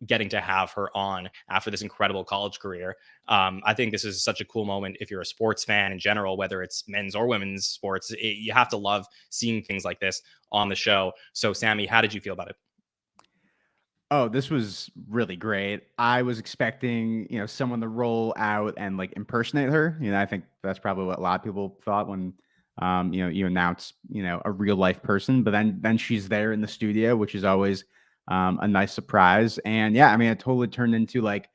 getting to have her on after this incredible college career. I think this is such a cool moment if you're a sports fan in general, whether it's men's or women's sports. You have to love seeing things like this on the show. So, Sammy, how did you feel about it? Oh, this was really great. I was expecting, someone to roll out and like impersonate her. I think that's probably what a lot of people thought when, you announce, a real life person. But then she's there in the studio, which is always a nice surprise. And yeah, I mean, it totally turned into like,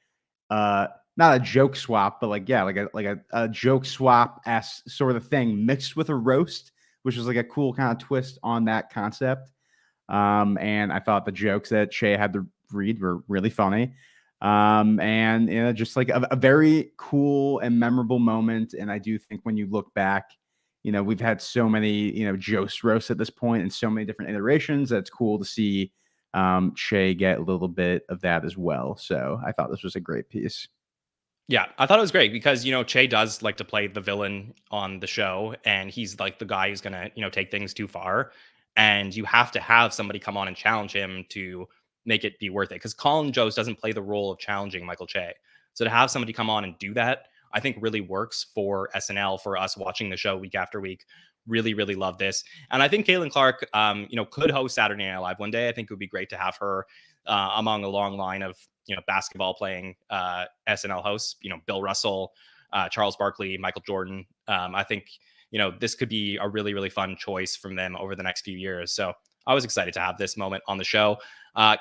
not a joke swap, but like a joke swap-esque sort of thing mixed with a roast, which was like a cool kind of twist on that concept. And I thought the jokes that Che had to read were really funny. And just like a very cool and memorable moment. And I do think when you look back, we've had so many, Jost roasts at this point and so many different iterations that it's cool to see Che get a little bit of that as well. So I thought this was a great piece. Yeah, I thought it was great because, Che does like to play the villain on the show, and he's like the guy who's going to, take things too far. And you have to have somebody come on and challenge him to make it be worth it. Because Colin Jost doesn't play the role of challenging Michael Che. So to have somebody come on and do that, I think really works for SNL, for us watching the show week after week. Really, really love this. And I think Caitlin Clark, could host Saturday Night Live one day. I think it would be great to have her among a long line of, basketball playing SNL hosts, Bill Russell, Charles Barkley, Michael Jordan. I think, this could be a really, really fun choice from them over the next few years. So I was excited to have this moment on the show.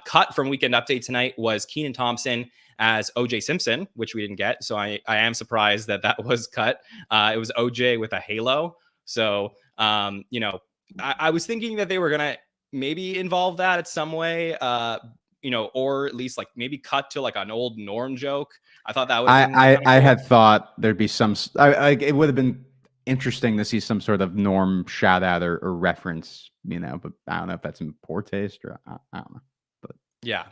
Cut from Weekend Update tonight was Kenan Thompson as OJ Simpson, which we didn't get. So I am surprised that was cut. It was OJ with a halo. So, I was thinking that they were going to maybe involve that in some way, or at least like maybe cut to like an old Norm joke. I thought that would I had thought there'd be some, it would have been interesting to see some sort of Norm shout out or reference, but I don't know if that's in poor taste or I don't know. But yeah.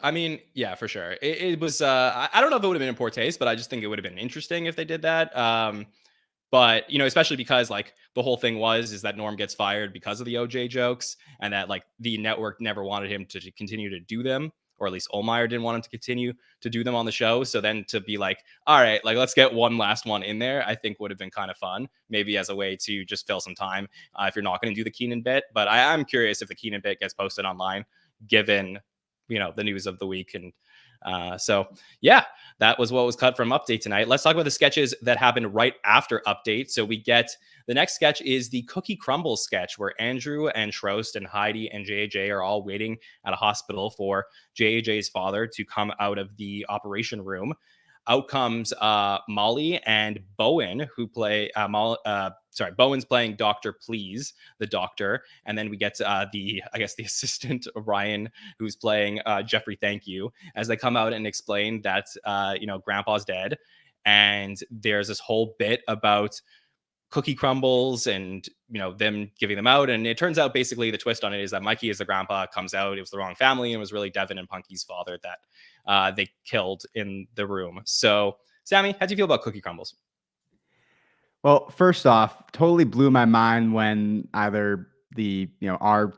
I mean, yeah, for sure. It was, I don't know if it would have been in poor taste, but I just think it would have been interesting if they did that. But, especially because like the whole thing is that Norm gets fired because of the OJ jokes, and that like the network never wanted him to continue to do them, or at least Olmeyer didn't want him to continue to do them on the show. So then to be like, all right, like let's get one last one in there, I think would have been kind of fun, maybe as a way to just fill some time if you're not going to do the Keenan bit. But I'm curious if the Keenan bit gets posted online, given, the news of the week. And so, yeah, that was what was cut from Update tonight. Let's talk about the sketches that happened right after Update. So we get the next sketch is the Cookie Crumble sketch, where Andrew and Trost and Heidi and JJ are all waiting at a hospital for JJ's father to come out of the operation room. Out comes Molly and Bowen, who play Bowen's playing Dr. Please, the doctor. And then we get the assistant, Ryan, who's playing Jeffrey Thank You, as they come out and explain that, Grandpa's dead. And there's this whole bit about cookie crumbles and, them giving them out. And it turns out basically the twist on it is that Mikey as the grandpa comes out. It was the wrong family, and it was really Devin and Punky's father that they killed in the room. So, Sammy, how do you feel about cookie crumbles? Well, first off, totally blew my mind when either the, our,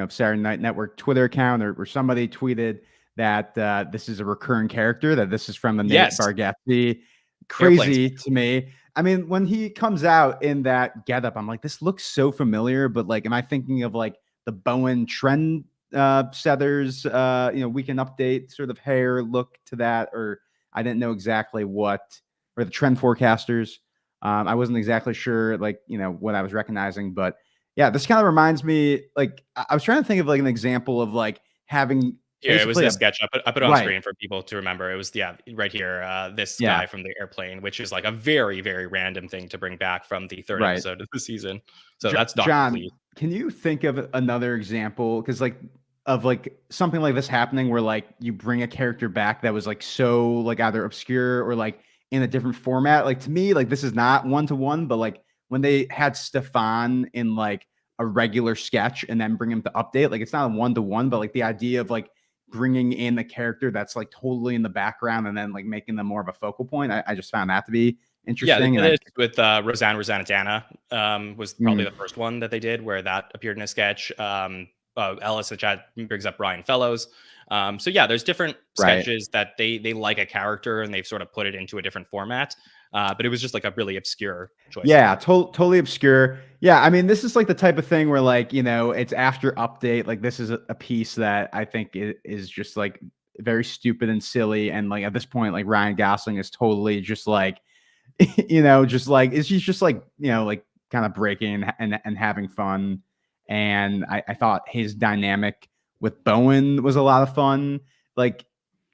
Saturday Night Network Twitter account or somebody tweeted that this is a recurring character, that this is from the Nate Bargatze. Crazy to me. I mean, when he comes out in that getup, I'm like, this looks so familiar, but like, am I thinking of like the Bowen trend setters, Weekend Update sort of hair look to that? Or I didn't know exactly or the trend forecasters. I wasn't exactly sure, like, what I was recognizing, but yeah, this kind of reminds me, like, I was trying to think of like an example of like having. Yeah, it was this sketch. I put it on screen for people to remember. It was, right here, this guy from the airplane, which is like a very, very random thing to bring back from the third episode of the season. So that's Dr. John, Please. Can you think of another example? Because of something like this happening where like you bring a character back that was like so like either obscure or like in a different format. Like to me, like this is not one-to-one, but like when they had Stefan in like a regular sketch and then bring him to Update, like it's not a one-to-one, but like the idea of like bringing in the character that's like totally in the background and then like making them more of a focal point. I just found that to be interesting. Yeah, they did it with Rosanna was probably the first one that they did where that appeared in a sketch. Ellis, the chat brings up Brian Fellows. So yeah, there's different sketches that they like a character and they've sort of put it into a different format. But it was just like a really obscure choice. Yeah, totally obscure. Yeah, I mean, this is like the type of thing where like, it's after Update. Like this is a piece that I think is just like very stupid and silly. And like at this point, like Ryan Gosling is totally just like, just like, he's just like, like kind of breaking and having fun. And I thought his dynamic with Bowen was a lot of fun. Like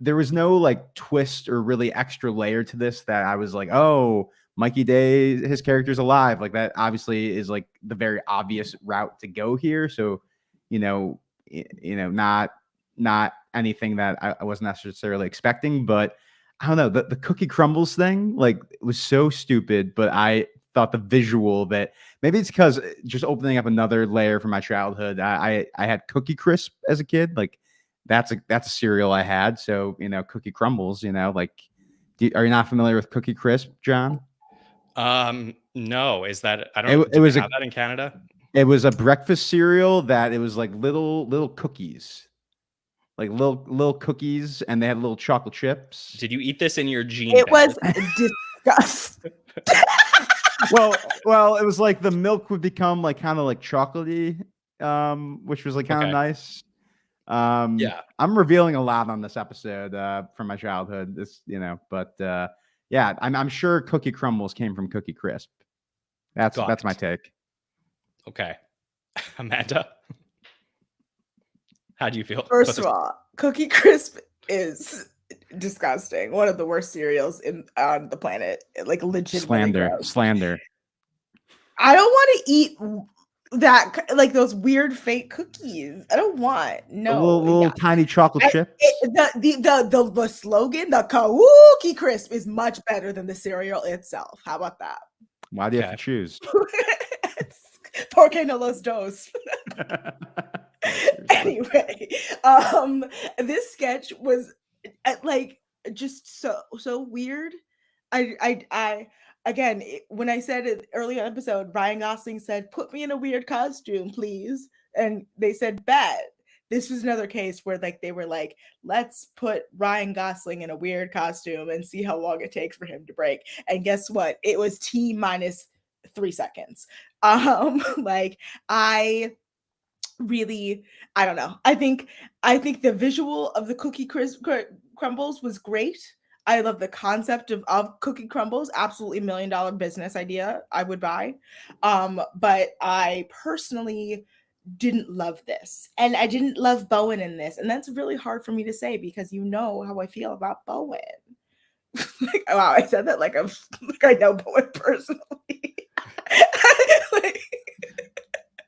there was no like twist or really extra layer to this that I was like, oh, Mikey Day, his character's alive. Like that obviously is like the very obvious route to go here. So, not anything that I wasn't necessarily expecting, but I don't know, the cookie crumbles thing, like it was so stupid, but I thought the visual that maybe it's because just opening up another layer from my childhood. I had Cookie Crisp as a kid. Like that's a cereal I had. So, Cookie Crumbles, like, are you not familiar with Cookie Crisp, John? No, is that, I don't know. It was have that in Canada. It was a breakfast cereal that it was like little cookies, like little cookies, and they had little chocolate chips. Did you eat this in your jeans? It was disgusting. Well, it was like the milk would become like kind of like chocolatey, which was like kind of nice. Yeah, I'm revealing a lot on this episode from my childhood. But yeah, I'm sure Cookie Crumbles came from Cookie Crisp. That's my take. Okay, Amanda, how do you feel? First of all, Cookie Crisp is disgusting. One of the worst cereals on the planet. Like legitimately slander. I don't want to eat that, like those weird fake cookies. I don't want little tiny chocolate chips. The slogan, the Cookie Crisp, is much better than the cereal itself. How about that? Why do you have to choose? Porque no los dos. Anyway, this sketch was like just so weird. I again, when I said it earlier in the episode, Ryan Gosling said, "Put me in a weird costume, please," and they said, "Bet." This was another case where like they were like, "Let's put Ryan Gosling in a weird costume and see how long it takes for him to break." And guess what? It was T minus 3 seconds. Like I really, I don't know. I think the visual of the crumbles was great. I love the concept of cookie crumbles. Absolutely $1 million business idea. I would buy. But I personally didn't love this. And I didn't love Bowen in this. And that's really hard for me to say because you know how I feel about Bowen. Like, wow, I said that like like I know Bowen personally. Like,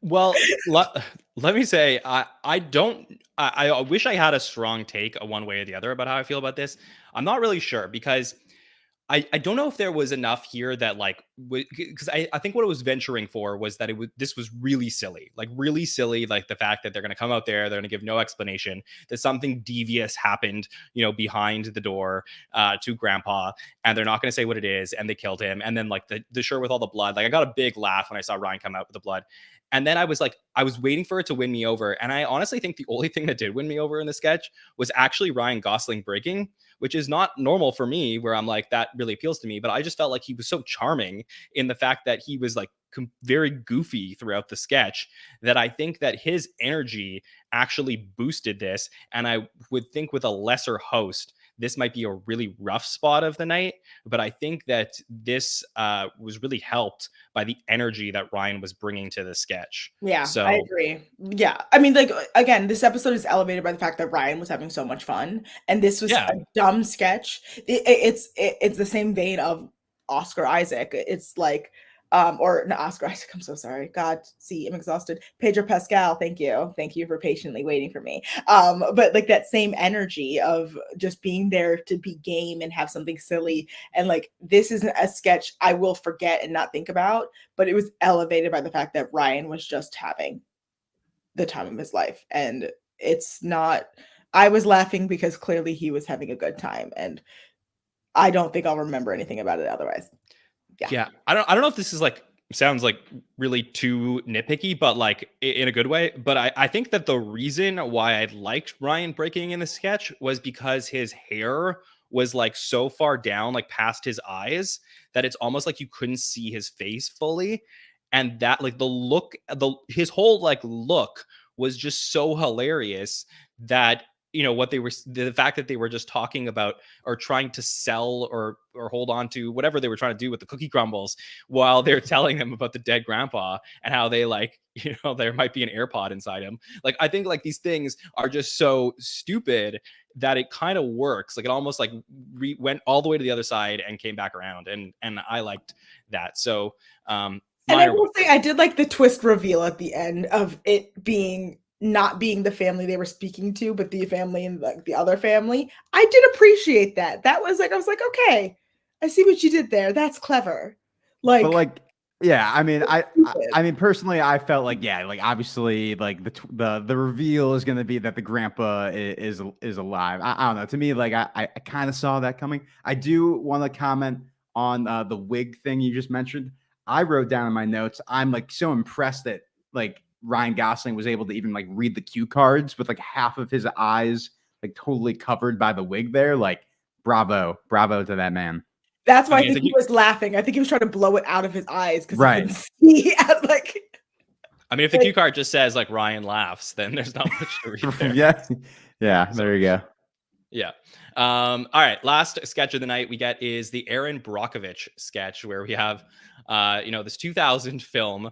Well, let me say, I don't. I wish I had a strong take, one way or the other, about how I feel about this. I'm not really sure because I don't know if there was enough here that like because I think what it was venturing for was that this was really silly, like the fact that they're going to come out there, they're going to give no explanation, that something devious happened, behind the door to Grandpa, and they're not going to say what it is, and they killed him, and then like the shirt with all the blood, like I got a big laugh when I saw Ryan come out with the blood. And then I was waiting for it to win me over. And I honestly think the only thing that did win me over in the sketch was actually Ryan Gosling breaking, which is not normal for me, where I'm like, that really appeals to me. But I just felt like he was so charming in the fact that he was like very goofy throughout the sketch, that I think that his energy actually boosted this. And I would think with a lesser host, this might be a really rough spot of the night. But I think that this was really helped by the energy that Ryan was bringing to the sketch. yeah, So I agree. Yeah. I mean, like, again, this episode is elevated by the fact that Ryan was having so much fun. And this was yeah, a dumb sketch. It's the same vein of Oscar Isaac. It's like, or not Oscar Isaac, I'm so sorry. God, see, I'm exhausted. Pedro Pascal, thank you. Thank you for patiently waiting for me. But like that same energy of just being there to be game and have something silly. And like, this isn't a sketch I will forget and not think about, but it was elevated by the fact that Ryan was just having the time of his life. And it's not, I was laughing because clearly he was having a good time. And I don't think I'll remember anything about it otherwise. yeah. I don't know if this is like sounds like really too nitpicky, but like in a good way. But I think that the reason why I liked Ryan breaking in the sketch was because his hair was like so far down, like past his eyes, that it's almost like you couldn't see his face fully. And that like his whole like look was just so hilarious that what they were, the fact that they were just talking about or trying to sell or hold on to whatever they were trying to do with the cookie crumbles while they're telling them about the dead grandpa and how they like there might be an AirPod inside him. Like I think like these things are just so stupid that it kind of works. Like it almost like went all the way to the other side and came back around, and I liked that. So and I will say I did like the twist reveal at the end of it being not being the family they were speaking to, but the family and like the other family. I did appreciate that. That was like, I was like, okay, I see what you did there. That's clever. Like, But like, yeah, I mean, I stupid. mean, personally, I felt like, yeah, like obviously, like the reveal is going to be that the grandpa is alive. I don't know. To me, like, I kind of saw that coming. I do want to comment on the wig thing you just mentioned. I wrote down in my notes, I'm like so impressed that like Ryan Gosling was able to even like read the cue cards with like half of his eyes like totally covered by the wig there. Like, bravo to that man. That's why I I mean, think he was laughing. I think he was trying to blow it out of his eyes because Right. he couldn't see. Like, I mean, if the cue card just says like Ryan laughs, then there's not much to read there. yeah. There you go. Yeah. All right. Last sketch of the night we get is the Aaron Brockovich sketch, where we have, this 2000 film,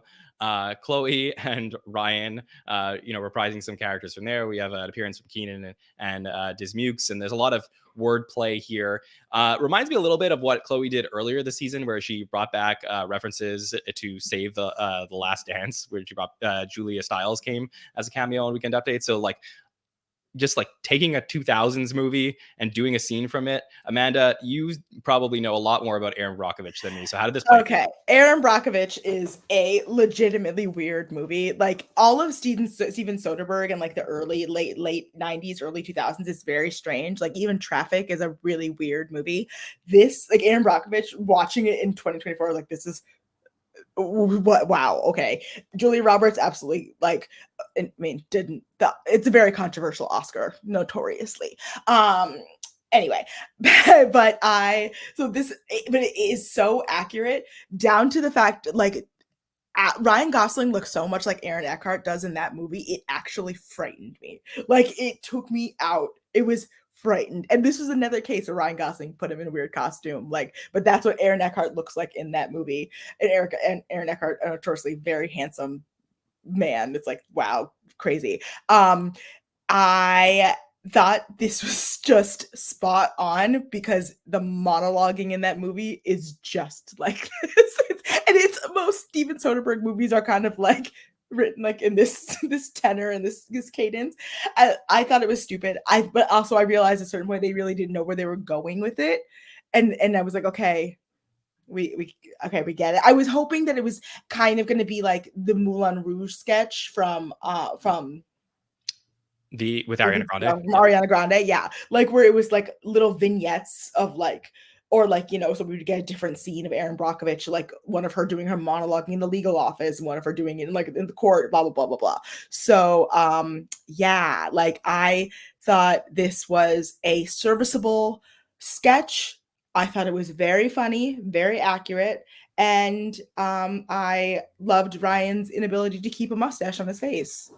Chloe and Ryan, reprising some characters from there. We have an appearance from Keenan and Dismukes, and there's a lot of wordplay here. Reminds me a little bit of what Chloe did earlier this season, where she brought back references to Save the Last Dance, where she brought Julia Stiles came as a cameo on Weekend Update. So like, just like taking a 2000s movie and doing a scene from it. Amanda, you probably know a lot more about Aaron Brockovich than me. So how did this play? Okay, Aaron Brockovich is a legitimately weird movie. Like all of Steven Soderbergh and like the late 90s, early 2000s is very strange. Like even Traffic is a really weird movie. This, like Aaron Brockovich, watching it in 2024, like this is what, wow, okay. Julia Roberts absolutely, like, I mean, it's a very controversial Oscar, notoriously. Anyway, but it is so accurate down to the fact, like, Ryan Gosling looks so much like Aaron Eckhart does in that movie. It actually frightened me. Like, it took me out. It was frightened. And this was another case where Ryan Gosling put him in a weird costume. Like, but that's what Aaron Eckhart looks like in that movie. And Aaron Eckhart, a notoriously very handsome man. It's like, wow, crazy. I thought this was just spot on because the monologuing in that movie is just like this. And it's most Steven Soderbergh movies are kind of like written like in this tenor and this cadence. I thought it was stupid. But also I realized at a certain point they really didn't know where they were going with it. And I was like, okay, we get it. I was hoping that it was kind of going to be like the Moulin Rouge sketch from with Ariana Grande. Ariana Grande, yeah. Like where it was like little vignettes of like, or like, you know, so we would get a different scene of Aaron Brockovich, like one of her doing her monologuing in the legal office, one of her doing it in like in the court, blah, blah, blah, blah, blah. So yeah, like I thought this was a serviceable sketch. I thought it was very funny, very accurate. And I loved Ryan's inability to keep a mustache on his face.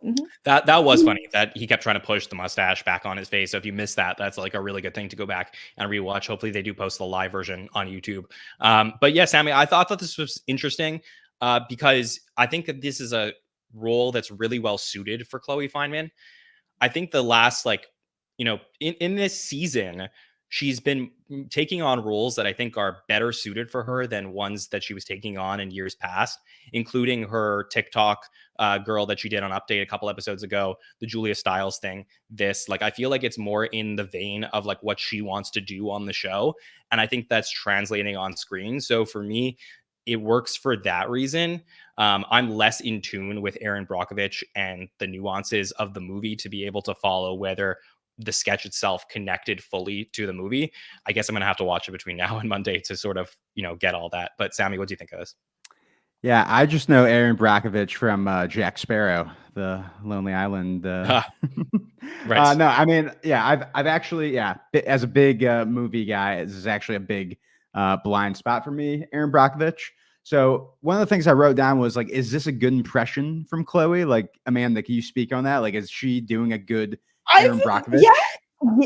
Mm-hmm. That was funny that he kept trying to push the mustache back on his face. So if you missed that, that's like a really good thing to go back and rewatch. Hopefully they do post the live version on YouTube. But yeah, Sammy, I thought this was interesting because I think that this is a role that's really well suited for Chloe Fineman. I think the last, like, you know, in this season, she's been taking on roles that I think are better suited for her than ones that she was taking on in years past, including her TikTok girl that she did on Update a couple episodes ago, the Julia Stiles thing. This, like, I feel like it's more in the vein of like what she wants to do on the show. And I think that's translating on screen. So for me, it works for that reason. I'm less in tune with Aaron Brockovich and the nuances of the movie to be able to follow whether the sketch itself connected fully to the movie. I guess I'm going to have to watch it between now and Monday to sort of, you know, get all that. But Sammy, what do you think of this? Yeah, I just know Aaron Brockovich from Jack Sparrow, the Lonely Island. Right. No, I mean, yeah, I've actually, yeah, as a big movie guy, this is actually a big blind spot for me, Aaron Brockovich. So one of the things I wrote down was like, is this a good impression from Chloe? Like, Amanda, can you speak on that? Like, is she doing a good Aaron Brockovich?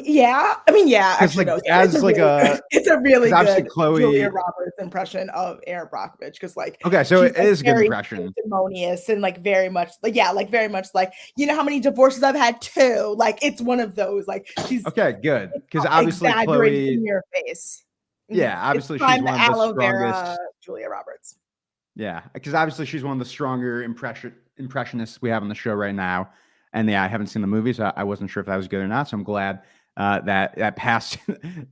Yeah. I mean, yeah. Actually, like, no. It's a really good Chloe, Julia Roberts impression of Aaron Brockovich because, like, okay, so it is a good impression, harmonious and like very much, like, yeah, like very much like, you know how many divorces I've had too. Like, it's one of those. Like, she's okay, good because obviously Chloe in your face. Yeah, obviously she's one of the strongest. Julia Roberts. Yeah, because obviously she's one of the stronger impressionists we have on the show right now. And yeah, I haven't seen the movie, so I wasn't sure if that was good or not. So I'm glad that passed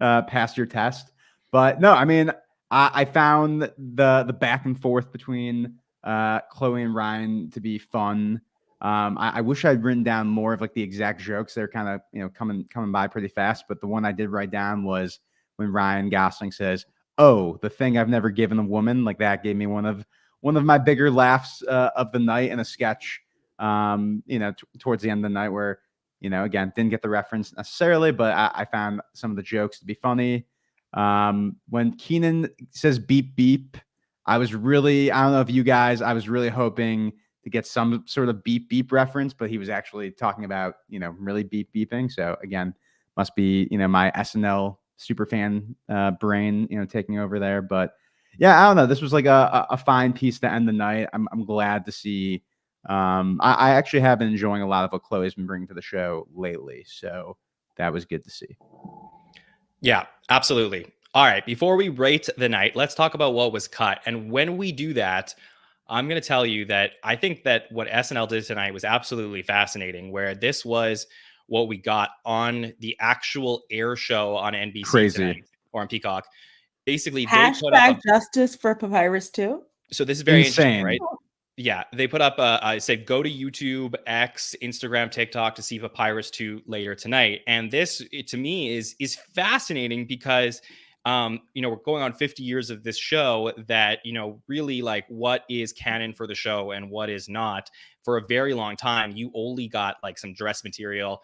passed your test. But no, I mean, I found the back and forth between Chloe and Ryan to be fun. I wish I'd written down more of like the exact jokes. They're kind of, you know, coming by pretty fast. But the one I did write down was when Ryan Gosling says, "Oh, the thing I've never given a woman," like that gave me one of my bigger laughs of the night in a sketch. You know, towards the end of the night where, you know, again, didn't get the reference necessarily, but I found some of the jokes to be funny. When Keenan says beep, beep, I don't know if you guys, I was really hoping to get some sort of beep, beep reference, but he was actually talking about, you know, really beep, beeping. So again, must be, you know, my SNL superfan brain, you know, taking over there. But yeah, I don't know. This was like a fine piece to end the night. I'm glad to see. I actually have been enjoying a lot of what Chloe's been bringing to the show lately. So that was good to see. Yeah, absolutely. All right. Before we rate the night, let's talk about what was cut. And when we do that, I'm going to tell you that I think that what SNL did tonight was absolutely fascinating, where this was what we got on the actual air show on NBC Crazy. tonight, or on Peacock. Basically, they put up Hashtag justice for Papyrus too. so this is very interesting, Insane. right? Yeah, they put up I said go to YouTube, X, Instagram, TikTok to see Papyrus 2 later tonight. And this to me is fascinating because we're going on 50 years of this show that, really like what is canon for the show and what is not. For a very long time, you only got like some dress material.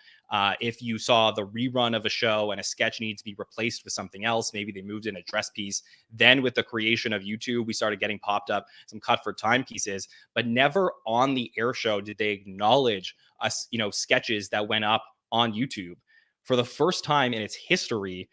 If you saw the rerun of a show and a sketch needs to be replaced with something else, maybe they moved in a dress piece. Then with the creation of YouTube, we started getting popped up some cut for time pieces, but never on the air show did they acknowledge us, sketches that went up on YouTube. For the first time in its history,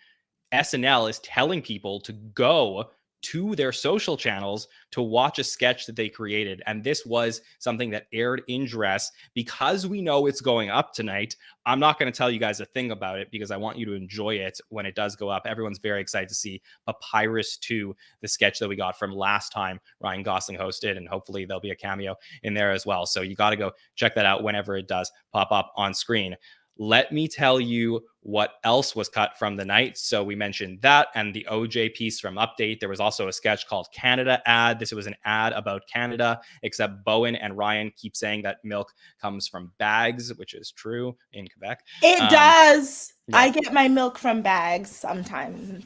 SNL is telling people to go to their social channels to watch a sketch that they created. And this was something that aired in dress. Because we know it's going up tonight, I'm not going to tell you guys a thing about it because I want you to enjoy it when it does go up. Everyone's very excited to see Papyrus 2, the sketch that we got from last time Ryan Gosling hosted, and hopefully there'll be a cameo in there as well. So you got to go check that out whenever it does pop up on screen. Let me tell you what else was cut from the night. So we mentioned that and the OJ piece from Update. There was also a sketch called Canada Ad. This was an ad about Canada, except Bowen and Ryan keep saying that milk comes from bags, which is true in Quebec. It does. Yeah. I get my milk from bags sometimes.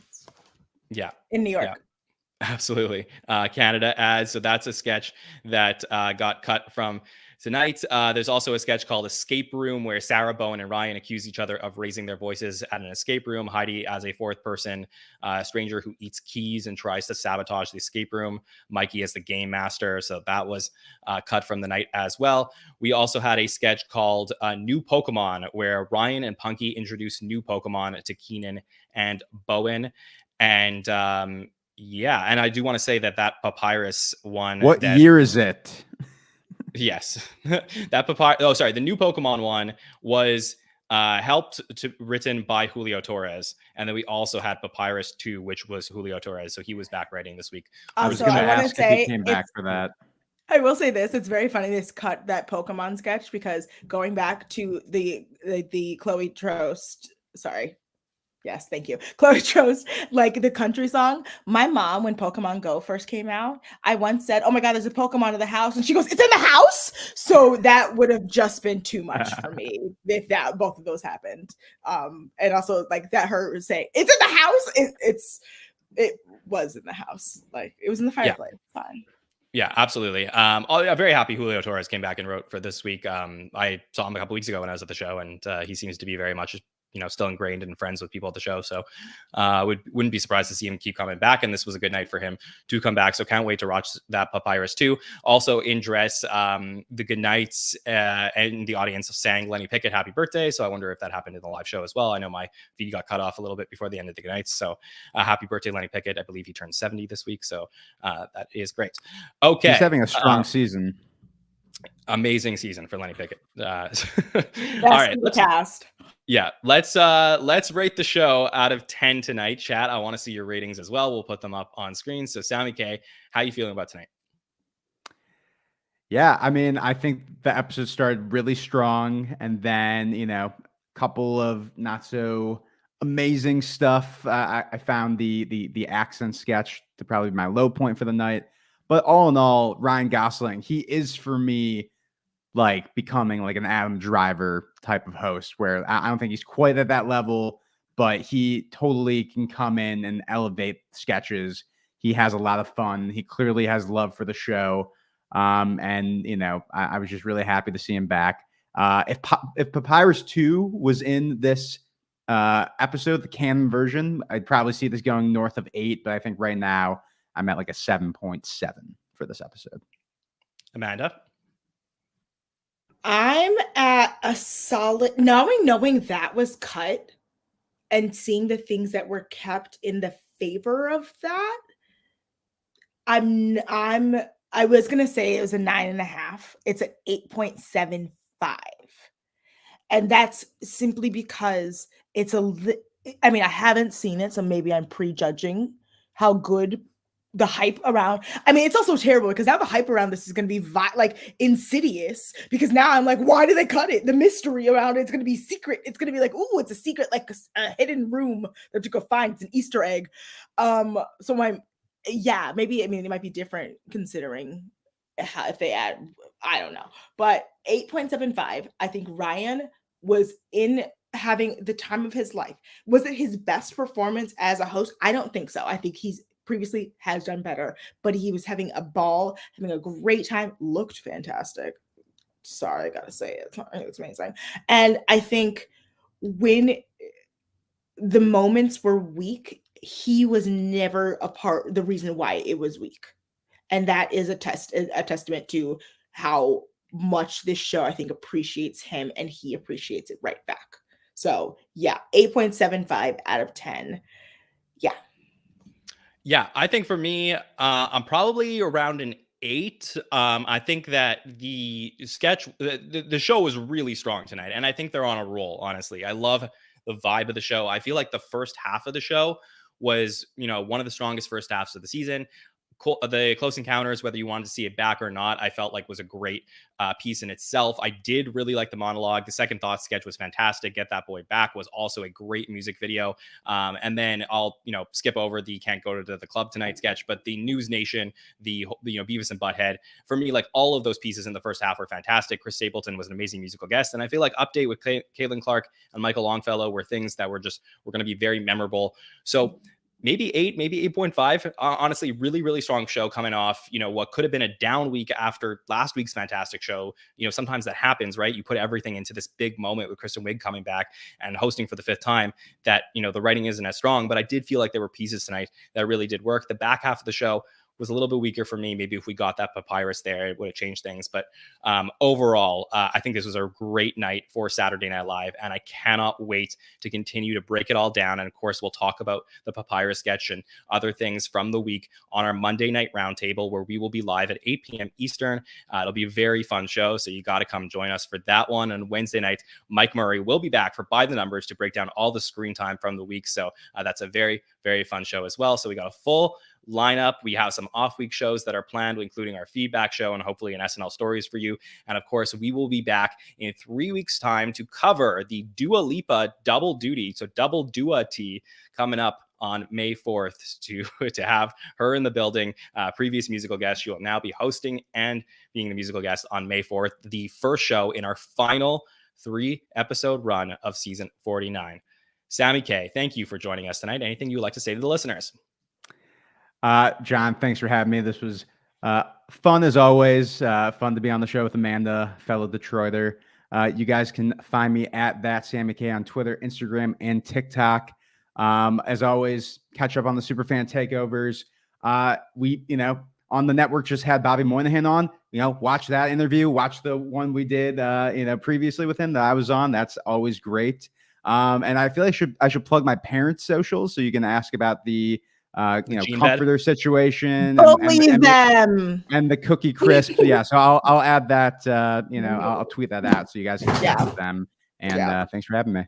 Yeah. In New York. Yeah. Absolutely. Canada Ad. So that's a sketch that got cut from tonight. There's also a sketch called Escape Room where Sarah, Bowen, and Ryan accuse each other of raising their voices at an escape room. Heidi as a fourth person, stranger who eats keys and tries to sabotage the escape room. Mikey as the game master. So that was cut from the night as well. We also had a sketch called New Pokemon where Ryan and Punky introduced new Pokemon to Keenan and Bowen. And and I do want to say that Papyrus one. What year is it? Yes, the new Pokemon one was written by Julio Torres, and then we also had Papyrus 2, which was Julio Torres, so he was back writing this week. I was going to ask if he came back for that. I will say this: it's very funny this cut that Pokemon sketch because going back to the Chloe Trost, yes, thank you. Chloe Trost, like the country song. My mom, when Pokemon Go first came out, I once said, "Oh my God, there's a Pokemon in the house," and she goes, "It's in the house." So that would have just been too much for me if both of those happened. And also like that her saying, "It's in the house." It was in the house, like it was in the fireplace. Yeah. Fine. Yeah, absolutely. I'm very happy Julio Torres came back and wrote for this week. I saw him a couple weeks ago when I was at the show, and he seems to be very much still ingrained and friends with people at the show. So wouldn't be surprised to see him keep coming back. And this was a good night for him to come back. So can't wait to watch that Papyrus 2. Also in dress, the good nights and the audience sang Lenny Pickett happy birthday. So I wonder if that happened in the live show as well. I know my feed got cut off a little bit before the end of the good nights. So happy birthday, Lenny Pickett. I believe he turned 70 this week. So that is great. Okay. He's having a strong season. Amazing season for Lenny Pickett. All right. Let's rate the show out of 10 tonight. Chat, I want to see your ratings as well. We'll put them up on screen. So Sammy Kay, how are you feeling about tonight? Yeah, I mean, I think the episode started really strong, and then a couple of not so amazing stuff. I found the accent sketch to probably be my low point for the night. But all in all, Ryan Gosling, he is for me like becoming like an Adam Driver type of host, where I don't think he's quite at that level, but he totally can come in and elevate sketches. He has a lot of fun. He clearly has love for the show. And I was just really happy to see him back. If Papyrus 2 was in this episode, the canon version, I'd probably see this going north of 8, but I think right now I'm at like a 7.7 for this episode. Amanda? I'm at a solid, knowing that was cut and seeing the things that were kept in the favor of that. I was going to say it was a 9.5. It's an 8.75. And that's simply because it's I haven't seen it, so maybe I'm prejudging how good the hype around. I mean, it's also terrible because now the hype around this is going to be like insidious, because now I'm like, why did they cut it? The mystery around it's going to be secret. It's going to be like, oh, it's a secret, like a hidden room that you go find. It's an Easter egg. So maybe, I mean, it might be different considering how, if they add, I don't know, but 8.75. I think Ryan was in having the time of his life. Was it his best performance as a host? I don't think so. I think he's previously has done better, but he was having a ball, having a great time, looked fantastic. Sorry, I gotta say it. It's amazing. And I think when the moments were weak, he was never the reason why it was weak. And that is a testament to how much this show, I think, appreciates him, and he appreciates it right back. So yeah, 8.75 out of 10. Yeah. Yeah, I think for me, I'm probably around an 8. I think that the sketch, the show was really strong tonight, and I think they're on a roll. Honestly, I love the vibe of the show. I feel like the first half of the show was, one of the strongest first halves of the season. The Close Encounters, whether you wanted to see it back or not, I felt like was a great piece in itself. I did really like the monologue. The Second Thought sketch was fantastic. Get That Boy Back was also a great music video. And then I'll, skip over the Can't Go to the Club Tonight sketch, but the News Nation, the Beavis and Butt-Head, for me, like all of those pieces in the first half were fantastic. Chris Stapleton was an amazing musical guest. And I feel like Update with Caitlin Clark and Michael Longfellow were things that were going to be very memorable. So maybe 8, maybe 8.5. Honestly, really, really strong show coming off, what could have been a down week after last week's fantastic show. Sometimes that happens, right? You put everything into this big moment with Kristen Wiig coming back and hosting for the 5th time that, the writing isn't as strong. But I did feel like there were pieces tonight that really did work. The back half of the show was a little bit weaker for me. Maybe if we got that papyrus there, it would have changed things. But overall, I think this was a great night for Saturday Night Live, and I cannot wait to continue to break it all down. And of course, we'll talk about the papyrus sketch and other things from the week on our Monday night roundtable, where we will be live at 8 p.m. Eastern. It'll be a very fun show, so you got to come join us for that one. And Wednesday night, Mike Murray will be back for By the Numbers to break down all the screen time from the week. So that's a very, very fun show as well. So we got a full lineup. We have some off-week shows that are planned, including our feedback show and hopefully an SNL stories for you. And of course, we will be back in 3 weeks' time to cover the Dua Lipa double duty, so double Dua tea coming up on May 4th to have her in the building. Previous musical guest, she will now be hosting and being the musical guest on May 4th, the first show in our final 3-episode run of season 49. Sammy Kay, thank you for joining us tonight. Anything you would like to say to the listeners? John, thanks for having me. This was fun as always. Fun to be on the show with Amanda, fellow Detroiter. You guys can find me at that Sammy Kay on Twitter, Instagram, and TikTok. As always, catch up on the Superfan takeovers. We, on the network just had Bobby Moynihan on. Watch that interview. Watch the one we did, previously with him that I was on. That's always great. And I feel I should plug my parents' socials so you can ask about the comforter situation Believe them and the cookie crisp. Yeah, so I'll add that. I'll tweet that out so you guys can chat with them. And thanks for having me.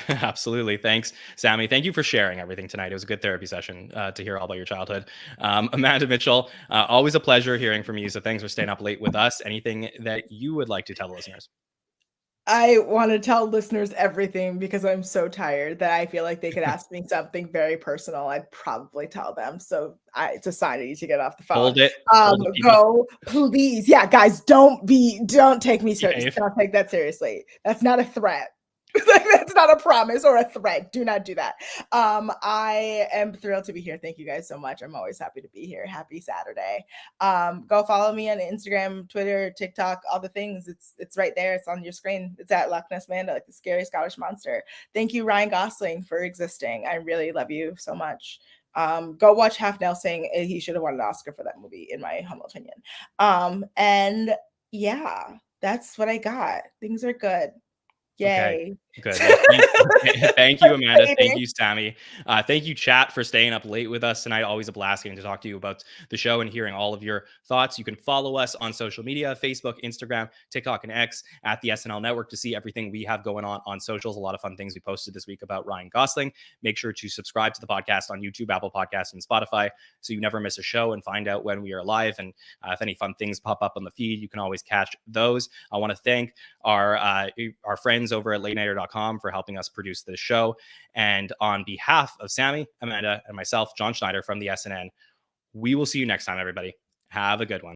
Absolutely. Thanks, Sammy. Thank you for sharing everything tonight. It was a good therapy session to hear all about your childhood. Amanda Mitchell, always a pleasure hearing from you. So thanks for staying up late with us. Anything that you would like to tell the listeners? I want to tell listeners everything because I'm so tired that I feel like they could ask me something very personal. I'd probably tell them. So it's a sign I need to get off the phone. Hold it. Go, please. Yeah, guys, don't take me seriously. Don't take that seriously. That's not a threat. That's not a promise or a threat. Do not do that. I am thrilled to be here. Thank you guys so much. I'm always happy to be here. Happy Saturday. Go follow me on Instagram, Twitter, TikTok, all the things. It's right there. It's on your screen. It's at Loch Ness Manda, like the scary Scottish monster. Thank you, Ryan Gosling, for existing. I really love you so much. Go watch Half Nelson. He should have won an Oscar for that movie, in my humble opinion. And yeah, that's what I got. Things are good. Yay. Okay. Good. Well, thank you, Amanda. Thank Waiting. you, Sammy. Thank you, chat, for staying up late with us tonight. Always a blast getting to talk to you about the show and hearing all of your thoughts. You can follow us on social media, Facebook, Instagram, TikTok, and X at the SNL Network to see everything we have going on socials. A lot of fun things we posted this week about Ryan Gosling. Make sure to subscribe to the podcast on YouTube, Apple Podcasts, and Spotify so you never miss a show and find out when we are live. And if any fun things pop up on the feed, you can always catch those. I want to thank our friends over at latenighter.com for helping us produce this show. And on behalf of Sammy, Amanda, and myself, Jon Schneider from the SNN, we will see you next time, everybody. Have a good one.